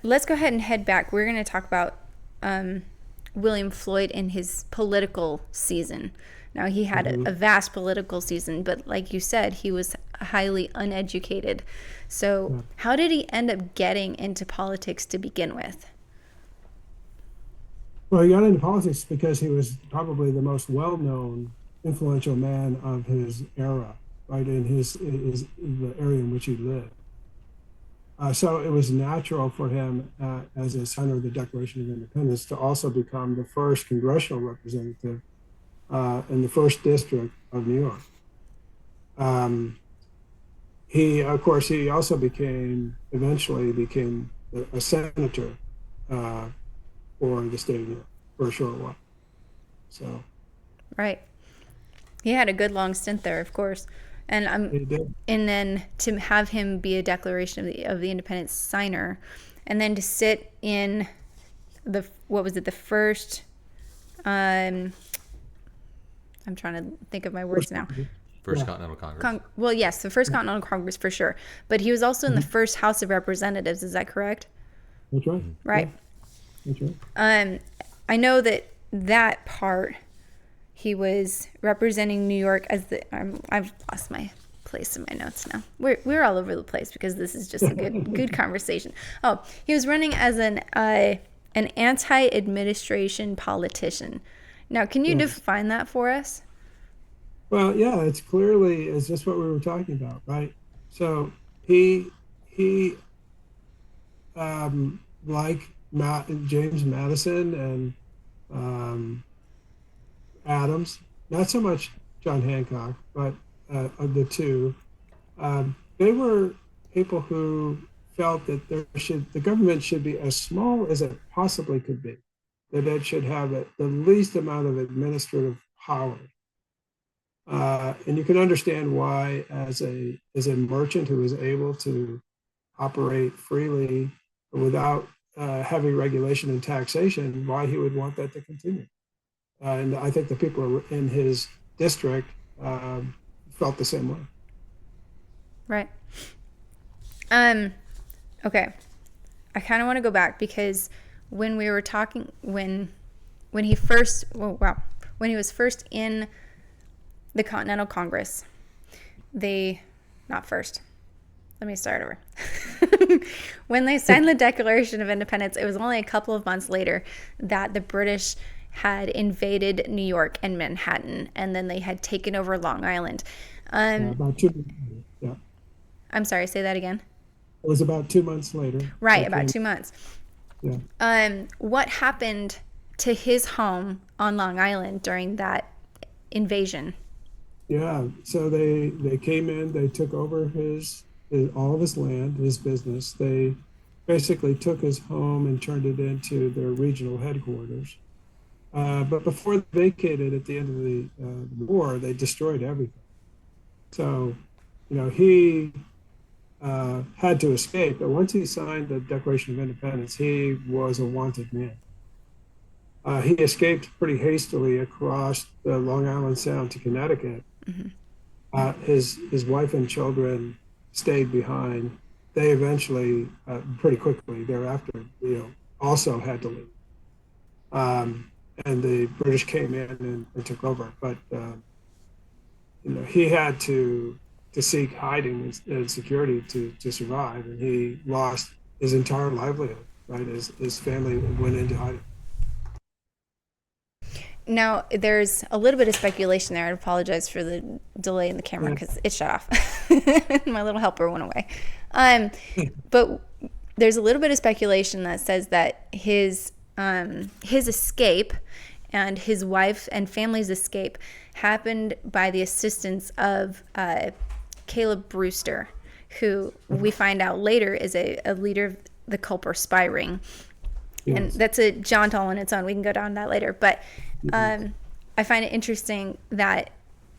Let's go ahead and head back. We're going to talk about William Floyd in his political season. Now, he had a vast political season, but like you said, he was highly uneducated. So how did he end up getting into politics to begin with? Well, he got into politics because he was probably the most well-known, influential man of his era, right, in the area in which he lived. So it was natural for him, as a signer of the Declaration of Independence, to also become the first congressional representative in the 1st District of New York. He also eventually became a senator for the state of New York for a short while. So. Right. He had a good long stint there, of course. And then to have him be a Declaration of the Independence signer, and then to sit in the first, I'm trying to think of my words now. First Continental Congress. Yes, the First Continental Congress for sure. But he was also in the first House of Representatives. Is that correct? That's right. Right. Yeah, that's right. I know that part. He was representing New York as I've lost my place in my notes now. We're all over the place because this is just a good conversation. Oh, he was running as an anti-administration politician. Now, can you define that for us? Well, yeah, it's just what we were talking about, right? So he like James Madison and Adams, not so much John Hancock, but of the two, they were people who felt that the government should be as small as it possibly could be, that it should have the least amount of administrative power. And you can understand why, as a merchant who is able to operate freely without heavy regulation and taxation, why he would want that to continue. And I think the people in his district felt the same way. Right. Okay. I kind of want to go back because when we were talking, when he was first in the Continental Congress, they, not first, let me start over. When they signed the Declaration of Independence, it was only a couple of months later that the British had invaded New York and Manhattan, and then they had taken over Long Island. About 2 months later. Yeah. I'm sorry, say that again. It was about 2 months later. Right, about 2 months. Yeah. What happened to his home on Long Island during that invasion? Yeah. So they came in, they took over all of his land, his business. They basically took his home and turned it into their regional headquarters. But before they vacated at the end of the war, they destroyed everything. So, he had to escape. But once he signed the Declaration of Independence, he was a wanted man. He escaped pretty hastily across the Long Island Sound to Connecticut. His wife and children stayed behind. They eventually, pretty quickly thereafter, also had to leave. And the British came in and took over. But he had to seek hiding and security to survive, and he lost his entire livelihood. Right, his family went into hiding. Now, there's a little bit of speculation there. I apologize for the delay in the camera because it shut off. My little helper went away. But there's a little bit of speculation that says that his escape and his wife and family's escape happened by the assistance of Caleb Brewster, who we find out later is a leader of the Culper Spy Ring. Yes. And that's a jaunt all on its own. We can go down that later. But I find it interesting that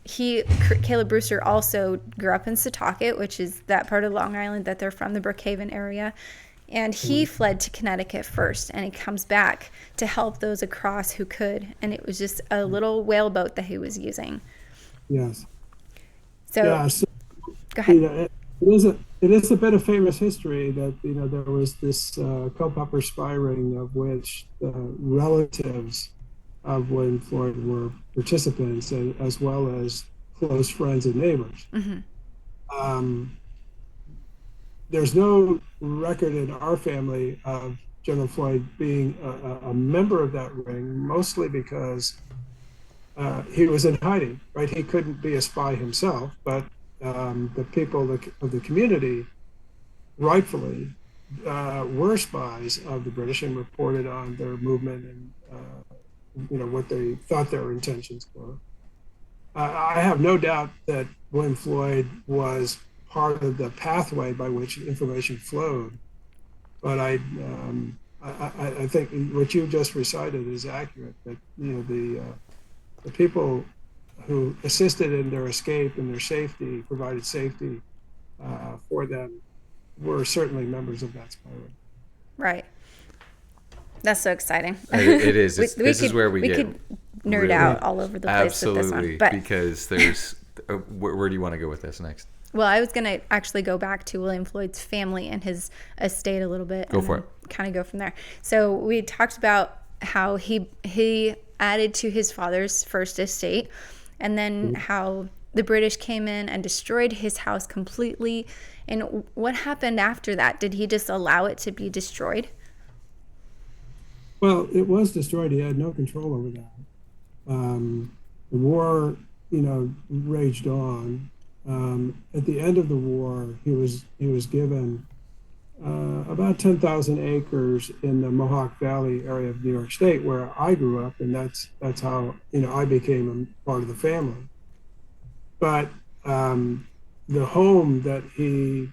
Caleb Brewster also grew up in Setauket, which is that part of Long Island that they're from, the Brookhaven area. And he fled to Connecticut first, and he comes back to help those across who could. And it was just a little whaleboat that he was using. Yes. So, go ahead. It is a bit of famous history that there was this Culper Spy Ring of which the relatives of William Floyd were participants, as well as close friends and neighbors. There's no record in our family of General Floyd being a member of that ring, mostly because he was in hiding, right? He couldn't be a spy himself, but the people of the community rightfully were spies of the British and reported on their movement and what they thought their intentions were. I have no doubt that William Floyd was part of the pathway by which information flowed, but I think what you just recited is accurate. That the people who assisted in their escape and their safety, provided safety for them, were certainly members of that spy ring. Right. That's so exciting. It is. This is where we could nerd really out all over the place with this one. But because there's where do you want to go with this next? Well, I was going to actually go back to William Floyd's family and his estate a little bit. Go for it. Kind of go from there. So we talked about how he added to his father's first estate, and then how the British came in and destroyed his house completely. And what happened after that? Did he just allow it to be destroyed? Well, it was destroyed. He had no control over that. The war, raged on. At the end of the war, he was given about 10,000 acres in the Mohawk Valley area of New York State, where I grew up, and that's how I became a part of the family. But the home that he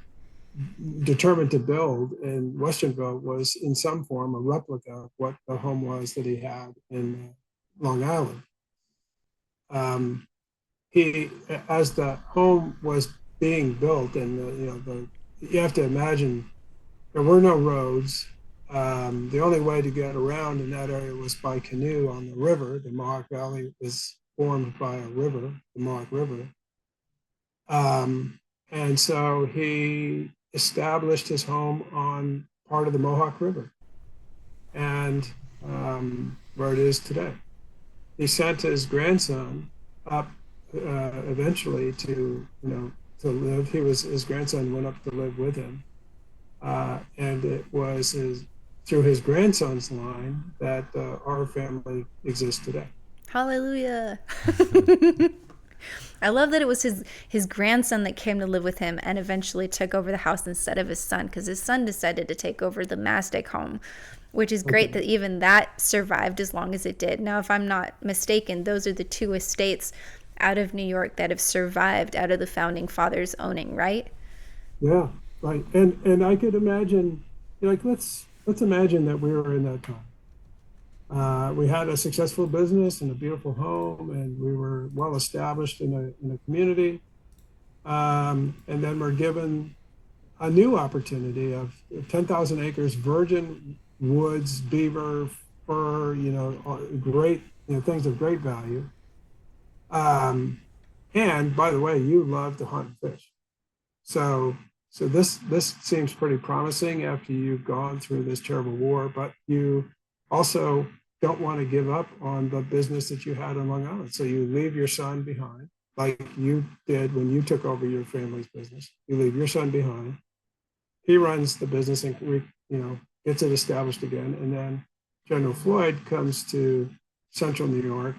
determined to build in Westernville was in some form a replica of what the home was that he had in Long Island. As the home was being built, and you have to imagine there were no roads. The only way to get around in that area was by canoe on the river. The Mohawk Valley is formed by a river, the Mohawk River. And so he established his home on part of the Mohawk River, and where it is today. He sent his grandson up eventually to live. His grandson went up to live with him, and it was through his grandson's line that our family exists today. Hallelujah. I love that it was his grandson that came to live with him and eventually took over the house instead of his son, because his son decided to take over the Mastic home, which is great that even that survived as long as it did. Now, if I'm not mistaken, those are the two estates out of New York that have survived out of the founding fathers owning, right? Yeah, right. And I could imagine, like, let's imagine that we were in that time. We had a successful business and a beautiful home, and we were well established in a community. And then we're given a new opportunity of 10,000 acres, virgin woods, beaver, fur, great, things of great value. And by the way, you love to hunt and fish. So this seems pretty promising after you've gone through this terrible war, but you also don't want to give up on the business that you had on Long Island. So you leave your son behind, like you did when you took over your family's business. You leave your son behind. He runs the business and gets it established again. And then General Floyd comes to Central New York,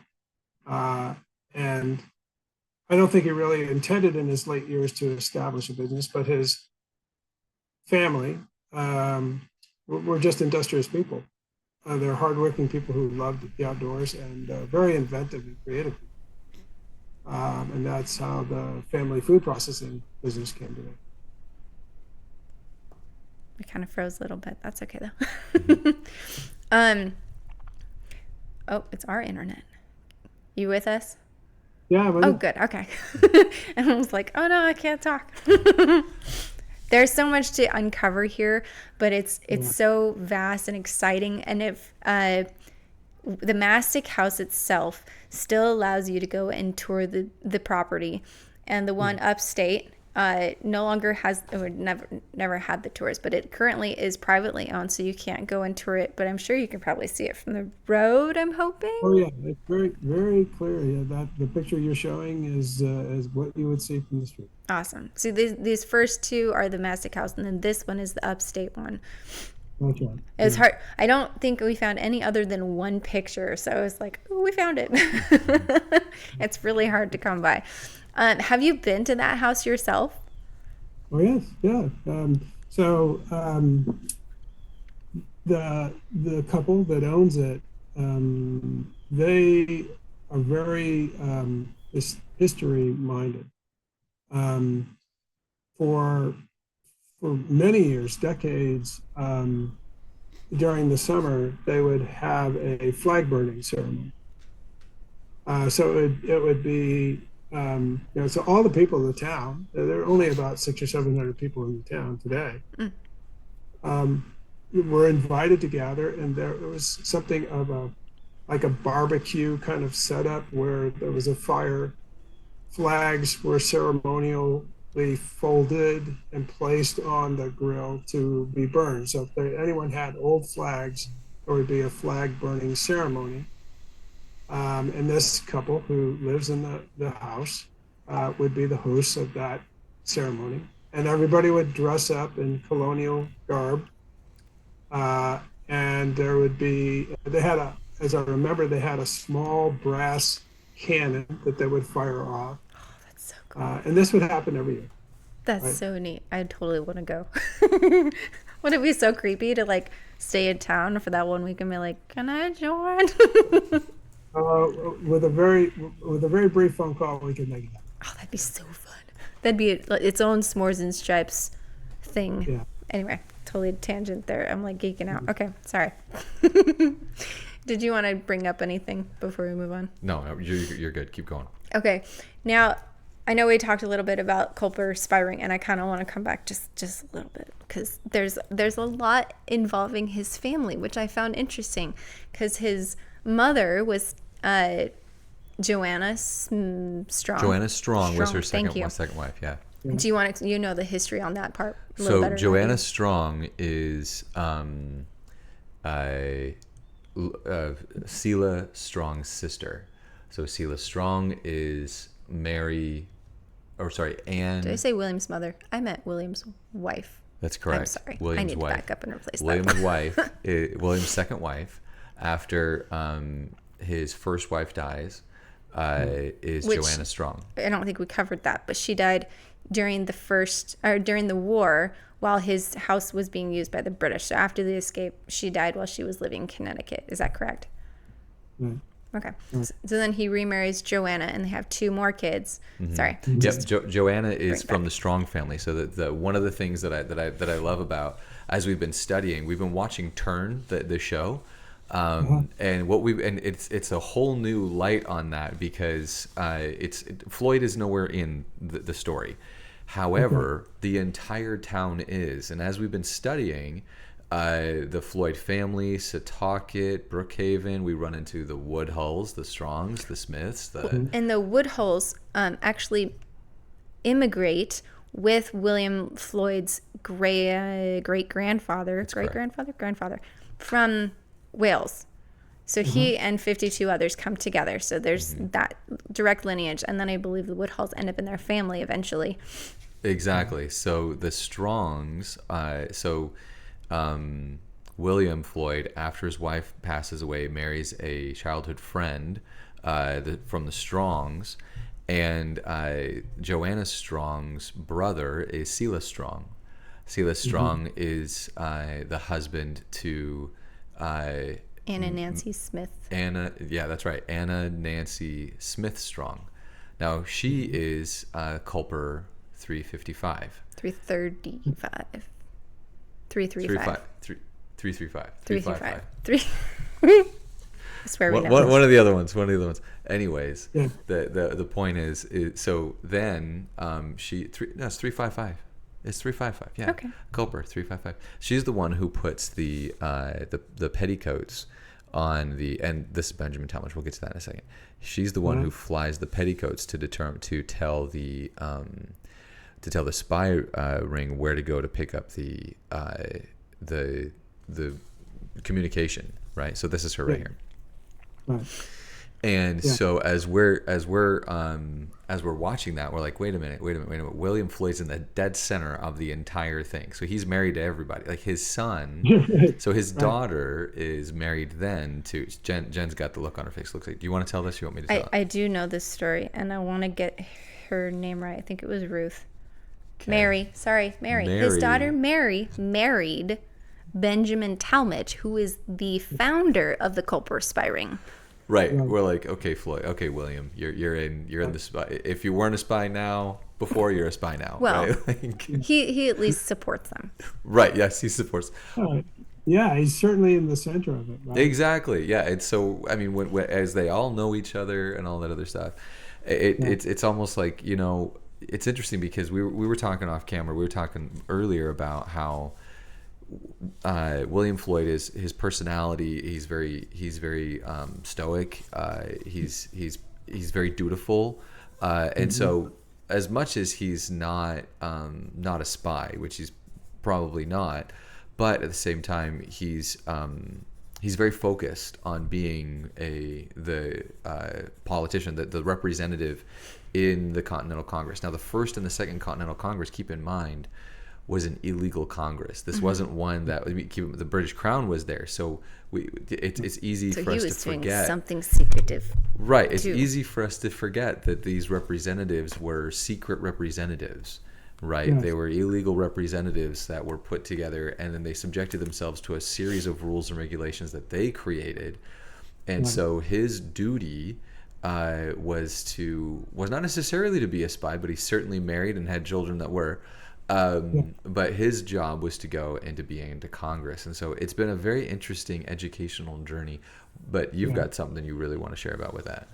and I don't think he really intended in his late years to establish a business, but his family were just industrious people. They're hardworking people who loved the outdoors and very inventive and creative people. And that's how the family food processing business came to be. We kind of froze a little bit. That's okay though. Oh, it's our internet. You with us? Yeah. Oh, good. Okay. And I was like, oh no, I can't talk. There's so much to uncover here, but it's so vast and exciting. And if the Mastic house itself still allows you to go and tour the property, and the one upstate no longer has, or never had the tours, but it currently is privately owned, so you can't go and tour it. But I'm sure you can probably see it from the road, I'm hoping. Oh yeah, it's very, very clear. Yeah, that the picture you're showing is what you would see from the street. Awesome. So these first two are the Mastic house, and then this one is the upstate one. That's right. It's hard. I don't think we found any other than one picture, so I was like, oh, we found it. It's really hard to come by. Have you been to that house yourself? Oh yes, yeah. The couple that owns it, they are very history minded. For many years, decades, during the summer, they would have a flag burning ceremony. So it would be, so all the people in the town, there are only about 600 or 700 people in the town today, were invited to gather, and there was something of like a barbecue kind of setup where there was a fire. Flags were ceremonially folded and placed on the grill to be burned. So if anyone had old flags, there would be a flag burning ceremony. And this couple who lives in the house would be the hosts of that ceremony. And everybody would dress up in colonial garb. And there would be, as I remember, they had a small brass cannon that they would fire off. Oh, that's so cool. And this would happen every year. That's right? So neat. I totally want to go. Would it be so creepy to like stay in town for that 1 week and be like, can I join? With a very brief phone call, we could make it happen. Oh, that'd be so fun. That'd be its own s'mores and stripes thing. Yeah. Anyway, totally tangent there. I'm like geeking out. Okay, sorry. Did you want to bring up anything before we move on? No, you're good. Keep going. Okay. Now, I know we talked a little bit about Culper Spiring, and I kind of want to come back just a little bit because there's a lot involving his family, which I found interesting because his mother was Joanna Strong. Joanna Strong was her second wife, yeah. Do you want to, the history on that part a little so better? Joanna Strong is Selah Strong's sister. So Selah Strong is Mary, or sorry, Anne. Did I say William's mother? I meant William's wife. That's correct. I'm sorry. William's I need wife. to back up and replace William's that. wife, William's second wife, after his first wife dies, is Which- Joanna Strong. I don't think we covered that, but she died during the war while his house was being used by the British. So after the escape, she died while she was living in Connecticut. Is that correct? Right. Okay. So then he remarries Joanna, and they have 2 more kids. Sorry. Yep, Joanna is bring from back. the Strong family. So the one of the things that I love about, as we've been studying, we've been watching Turn, the show, and it's a whole new light on that, because Floyd is nowhere in the story. However, the entire town is, and as we've been studying, the Floyd family, Setauket, Brookhaven, we run into the Woodhulls, the Strongs, the Smiths, And the Woodhulls actually immigrate with William Floyd's great-grandfather from Wales. So he and 52 others come together. So there's that direct lineage. And then I believe the Woodhulls end up in their family eventually. Exactly. So the Strongs, William Floyd, after his wife passes away, marries a childhood friend from the Strongs, and Joanna Strong's brother is Silas Strong. Silas Strong is the husband to Anna Nancy Smith. that's right, Anna Nancy Smith Strong. Now she is Culper 355. 335. 335. 335. 335. 3. I swear we know. One of the other ones. Anyways, Yeah. the point is so then it's 355. It's 355. Yeah. Okay. Culper 355. She's the one who puts the petticoats on and this is Benjamin Talmadge. We'll get to that in a second. She's the one who flies the petticoats to tell the spy ring where to go to pick up the communication, right? So this is her right here. Right. And so as we're watching that, we're like, wait a minute. William Floyd's in the dead center of the entire thing. So he's married to everybody. Like his son, so his daughter is married then to Jen's got the look on her face. Looks like. Do you want to tell this? You want me to tell it? I do know this story, and I want to get her name right. I think it was Ruth. Okay. Mary. His daughter Mary married Benjamin Talmadge, who is the founder of the Culper spy ring. Right. We're like, okay, Floyd. Okay, William, you're in the spy. If you weren't a spy now, before you're a spy now. Well, right? Like, he at least supports them. right. Yes, he supports. Yeah, he's certainly in the center of it. Right? Exactly. Yeah. It's so. I mean, when as they all know each other and all that other stuff, it's almost like, you know, it's interesting because we were talking off camera. We were talking earlier about how William Floyd is his personality. He's very stoic. He's very dutiful, and so as much as he's not a spy, which he's probably not, but at the same time he's very focused on being the politician, the representative in the Continental Congress. Now, the first and the second Continental Congress, keep in mind, was an illegal Congress. This wasn't one that the British Crown was there, so it's easy for us to forget. So he was doing something secretive. Right. It's easy for us to forget that these representatives were secret representatives. Right. Yes. They were illegal representatives that were put together, and then they subjected themselves to a series of rules and regulations that they created. And so his duty was not necessarily to be a spy, but he certainly married and had children that were. But his job was to go and to be into Congress. And so it's been a very interesting educational journey. But you've got something you really want to share about with that.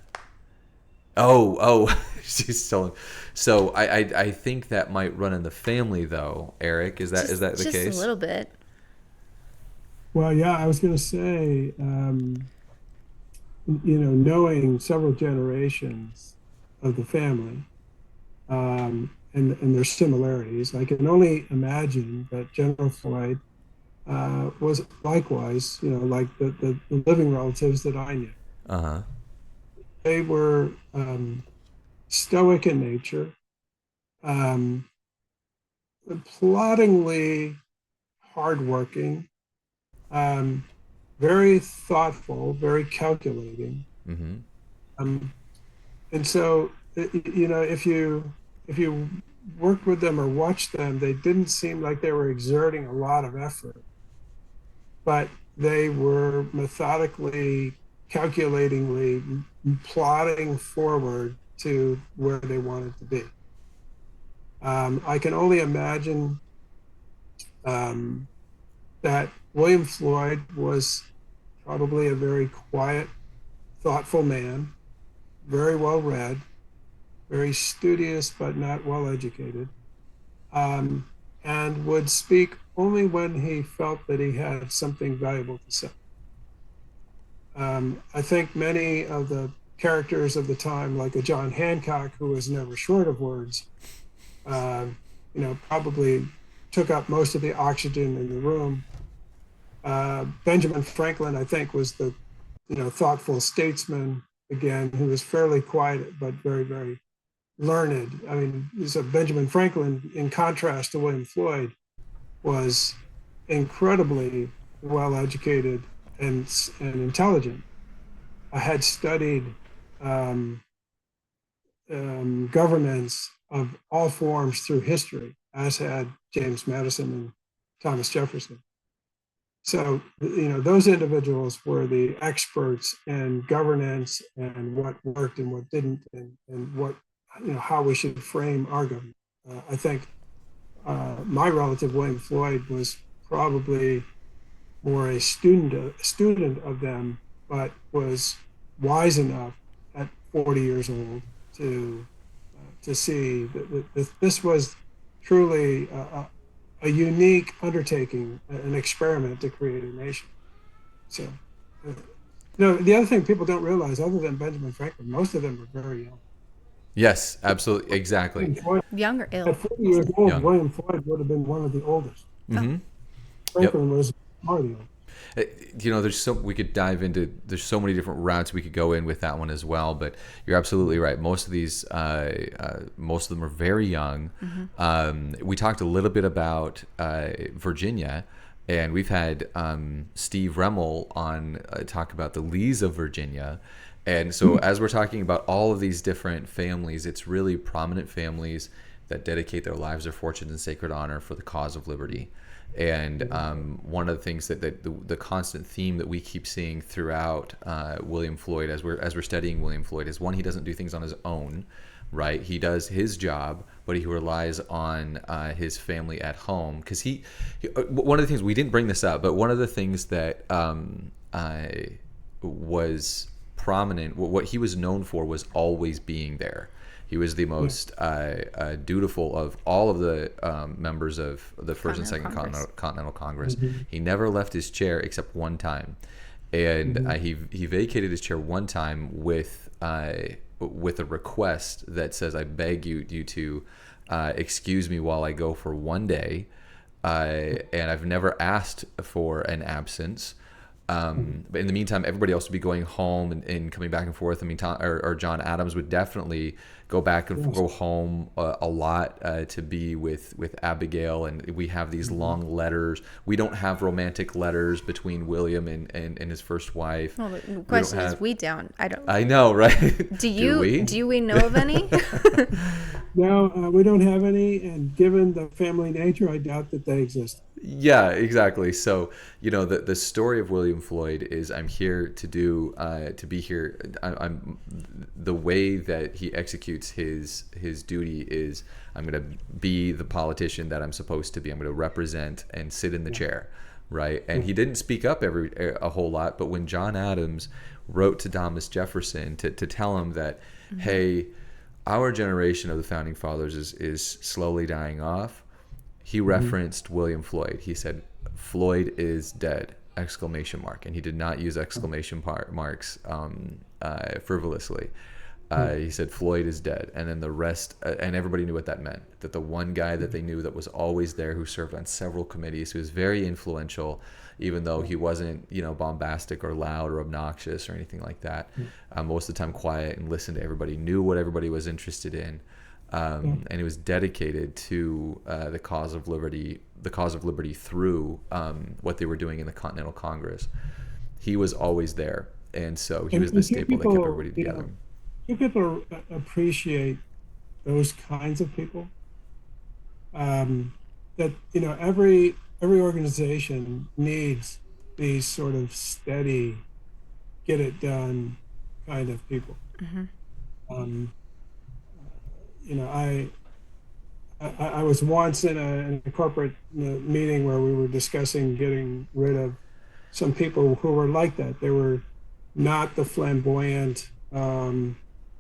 Oh, she's telling. So I think that might run in the family, though. Eric, is that the case? Just a little bit. Well, yeah, I was going to say, knowing several generations of the family, and their similarities, I can only imagine that General Floyd was likewise, like the living relatives that I knew. Uh-huh. They were stoic in nature, um, ploddingly hardworking, um, very thoughtful, very calculating. Mm-hmm. Um, and so, if you worked with them or watched them, they didn't seem like they were exerting a lot of effort, but they were methodically, calculatingly plodding forward to where they wanted to be. I can only imagine um, that William Floyd was probably a very quiet, thoughtful man, very well read, very studious, but not well educated, um, and would speak only when he felt that he had something valuable to say. I think many of the characters of the time, like a John Hancock, who was never short of words, uh, probably took up most of the oxygen in the room. Benjamin Franklin, I think, was the thoughtful statesman again, who was fairly quiet but very, very learned. I mean, so Benjamin Franklin, in contrast to William Floyd, was incredibly well educated and intelligent. I had studied um, governments of all forms through history, as had James Madison and Thomas Jefferson. So, those individuals were the experts in governance and what worked and what didn't, and what, how we should frame our government. I think my relative, William Floyd, was probably more a student of them, but was wise enough at 40 years old to see that this was truly a unique undertaking, an experiment to create a nation. So, the other thing people don't realize, other than Benjamin Franklin, most of them were very young. Yes, absolutely, exactly. Young or ill? At 40 years old, Young. William Floyd would have been one of the oldest. Mm-hmm. Franklin was already old. We could dive into, there's so many different routes we could go in with that one as well, but you're absolutely right. Most of these, most of them are very young. Mm-hmm. We talked a little bit about Virginia, and we've had Steve Remmel on talk about the Lees of Virginia. And so as we're talking about all of these different families, it's really prominent families that dedicate their lives, their fortunes, and sacred honor for the cause of liberty. And one of the things that the constant theme that we keep seeing throughout William Floyd, as we're studying William Floyd, is one, he doesn't do things on his own, right? He does his job, but he relies on his family at home. Because he one of the things, we didn't bring this up, but one of the things that was prominent, what he was known for, was always being there. He was the most dutiful of all of the members of the First and Second Continental Congress. Mm-hmm. He never left his chair except one time, and mm-hmm. He vacated his chair one time with a request that says, "I beg you to excuse me while I go for one day," and I've never asked for an absence. But in the meantime, everybody else would be going home and coming back and forth. I mean, or John Adams would definitely go back and go home a lot to be with Abigail, and we have these long letters. We don't have romantic letters between William and his first wife. Well, the question is, we don't. I don't. I know, right? Do we know of any? No, we don't have any, and given the family nature, I doubt that they exist. Yeah, exactly. So, the story of William Floyd is, I'm here to be here. I'm the way that he executes his duty is, I'm going to be the politician that I'm supposed to be. I'm going to represent and sit in the chair, right? And he didn't speak up a whole lot, but when John Adams wrote to Thomas Jefferson to tell him that, mm-hmm. hey, our generation of the founding fathers is slowly dying off, he referenced mm-hmm. William Floyd. He said, "Floyd is dead!" ! And he did not use exclamation marks frivolously. He said Floyd is dead, and then the rest, and everybody knew what that meant. That the one guy that they knew that was always there, who served on several committees, who was very influential, even though he wasn't, bombastic or loud or obnoxious or anything like that. Most of the time, quiet and listened to everybody, knew what everybody was interested in, and he was dedicated to the cause of liberty through what they were doing in the Continental Congress. He was always there, and so he was the staple that kept everybody together. Few people appreciate those kinds of people. That every organization needs these sort of steady, get it done kind of people. I was once in a corporate meeting where we were discussing getting rid of some people who were like that. They were not the flamboyant,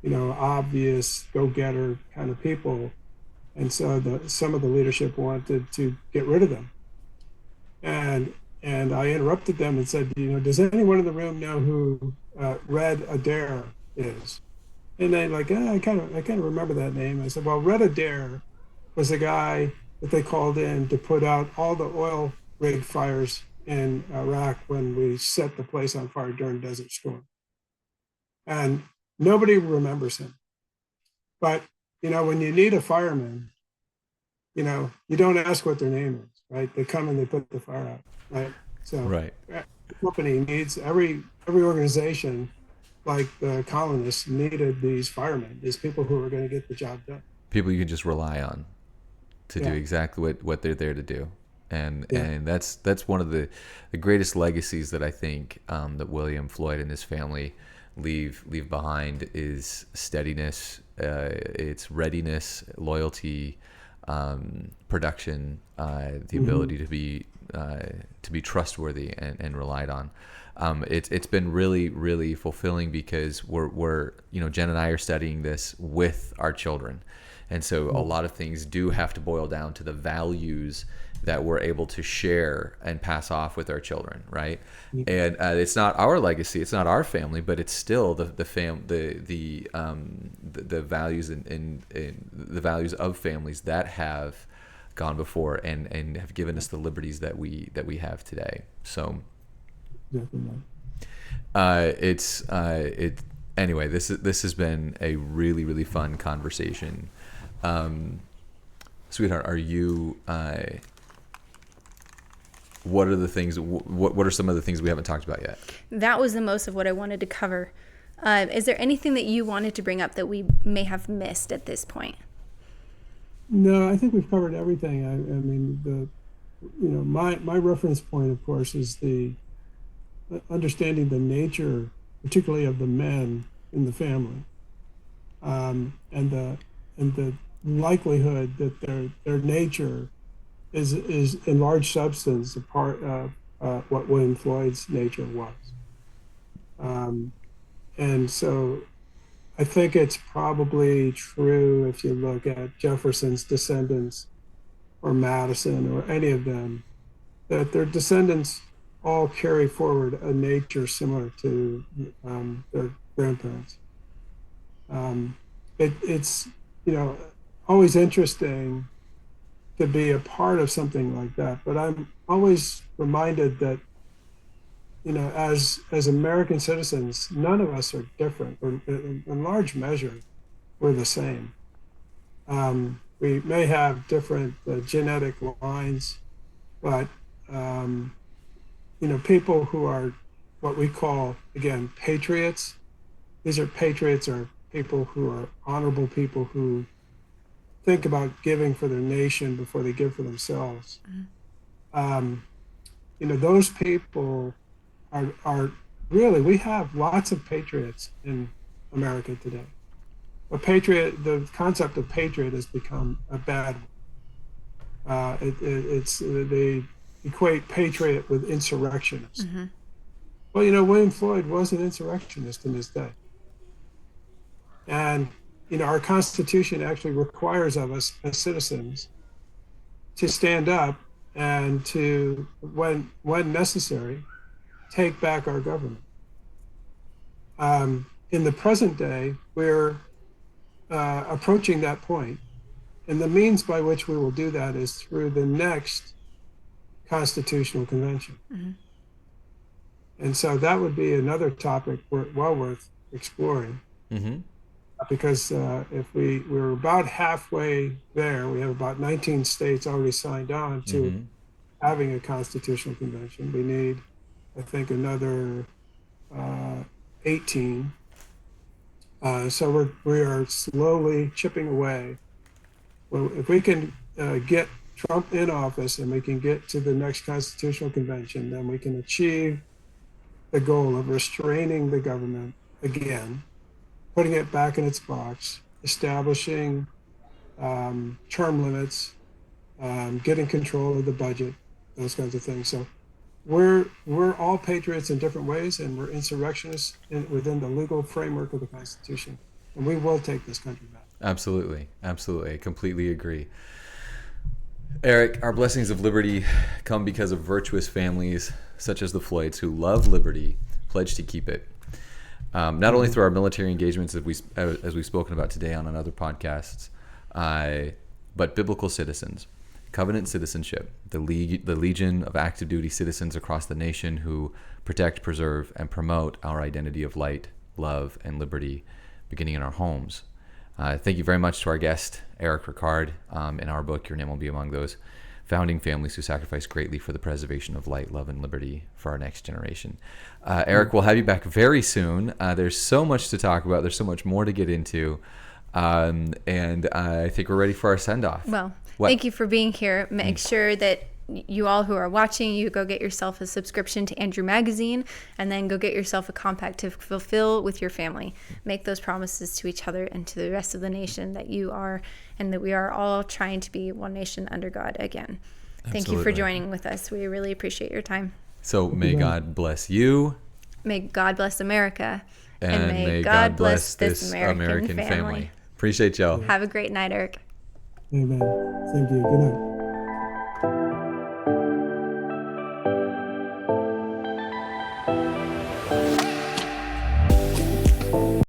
obvious go-getter kind of people. And so some of the leadership wanted to get rid of them. And I interrupted them and said, does anyone in the room know who Red Adair is? And they I kind of remember that name. I said, well, Red Adair was the guy that they called in to put out all the oil rig fires in Iraq when we set the place on fire during Desert Storm. And nobody remembers him. But, when you need a fireman, you don't ask what their name is, right? They come and they put the fire out, right? So right. The company needs, every organization, like the colonists, needed these firemen, these people who are going to get the job done. People you can just rely on to do exactly what they're there to do. And that's one of the greatest legacies that I think that William Floyd and his family leave behind is steadiness, it's readiness, loyalty, production, the ability to be trustworthy and relied on. It's been really, really fulfilling because we're Jen and I are studying this with our children, and so a lot of things do have to boil down to the values that we're able to share and pass off with our children, right? And it's not our legacy, it's not our family, but it's still the values and the values of families that have gone before and have given us the liberties that we have today. So anyway, this has been a really, really fun conversation. Sweetheart, are you what are the things? What are some of the things we haven't talked about yet? That was the most of what I wanted to cover. Is there anything that you wanted to bring up that we may have missed at this point? No, I think we've covered everything. I mean, my reference point, of course, is the understanding the nature, particularly of the men in the family, and the likelihood that their nature is in large substance a part of what William Floyd's nature was. And so I think it's probably true if you look at Jefferson's descendants or Madison or any of them, that their descendants all carry forward a nature similar to their grandparents. It's always interesting to be a part of something like that. But I'm always reminded that, as American citizens, none of us are different. In large measure, we're the same. We may have different genetic lines, but, people who are what we call, again, patriots, these are patriots or people who are honorable people who think about giving for their nation before they give for themselves. Those people are really, we have lots of patriots in America today. The concept of patriot has become a bad one. They equate patriot with insurrectionist. Mm-hmm. Well, William Floyd was an insurrectionist in his day. And our Constitution actually requires of us as citizens to stand up and to, when necessary, take back our government. in the present day, we're approaching that point. And the means by which we will do that is through the next constitutional convention. Mm-hmm. And so that would be another topic well worth exploring. Mm-hmm. Because if we're about halfway there, we have about 19 states already signed on to mm-hmm. having a constitutional convention. We need, I think, another 18. So we are slowly chipping away. Well, if we can get Trump in office and we can get to the next constitutional convention, then we can achieve the goal of restraining the government again, putting it back in its box, establishing term limits, getting control of the budget, those kinds of things. So we're all patriots in different ways, and we're insurrectionists within the legal framework of the Constitution, and we will take this country back. Absolutely. I completely agree. Eric, our blessings of liberty come because of virtuous families such as the Floyds who love liberty, pledge to keep it. Not only through our military engagements, as we've spoken about today on other podcasts, but biblical citizens, covenant citizenship, the legion of active duty citizens across the nation who protect, preserve, and promote our identity of light, love, and liberty, beginning in our homes. Thank you very much to our guest, Eric Rickard. In our book, Your Name Will Be Among Those, founding families who sacrifice greatly for the preservation of light, love, and liberty for our next generation. Eric, we'll have you back very soon. There's so much to talk about. There's so much more to get into. And I think we're ready for our send-off. Well, thank you for being here. Make sure that you all who are watching, you go get yourself a subscription to Andrew Magazine, and then go get yourself a compact to fulfill with your family. Make those promises to each other and to the rest of the nation that you are, and that we are all trying to be one nation under God again. Absolutely. Thank you for joining with us. We really appreciate your time. So may God bless you. May God bless America. And may God bless this American family. Appreciate y'all. Have a great night, Eric. Amen. Thank you. Good night.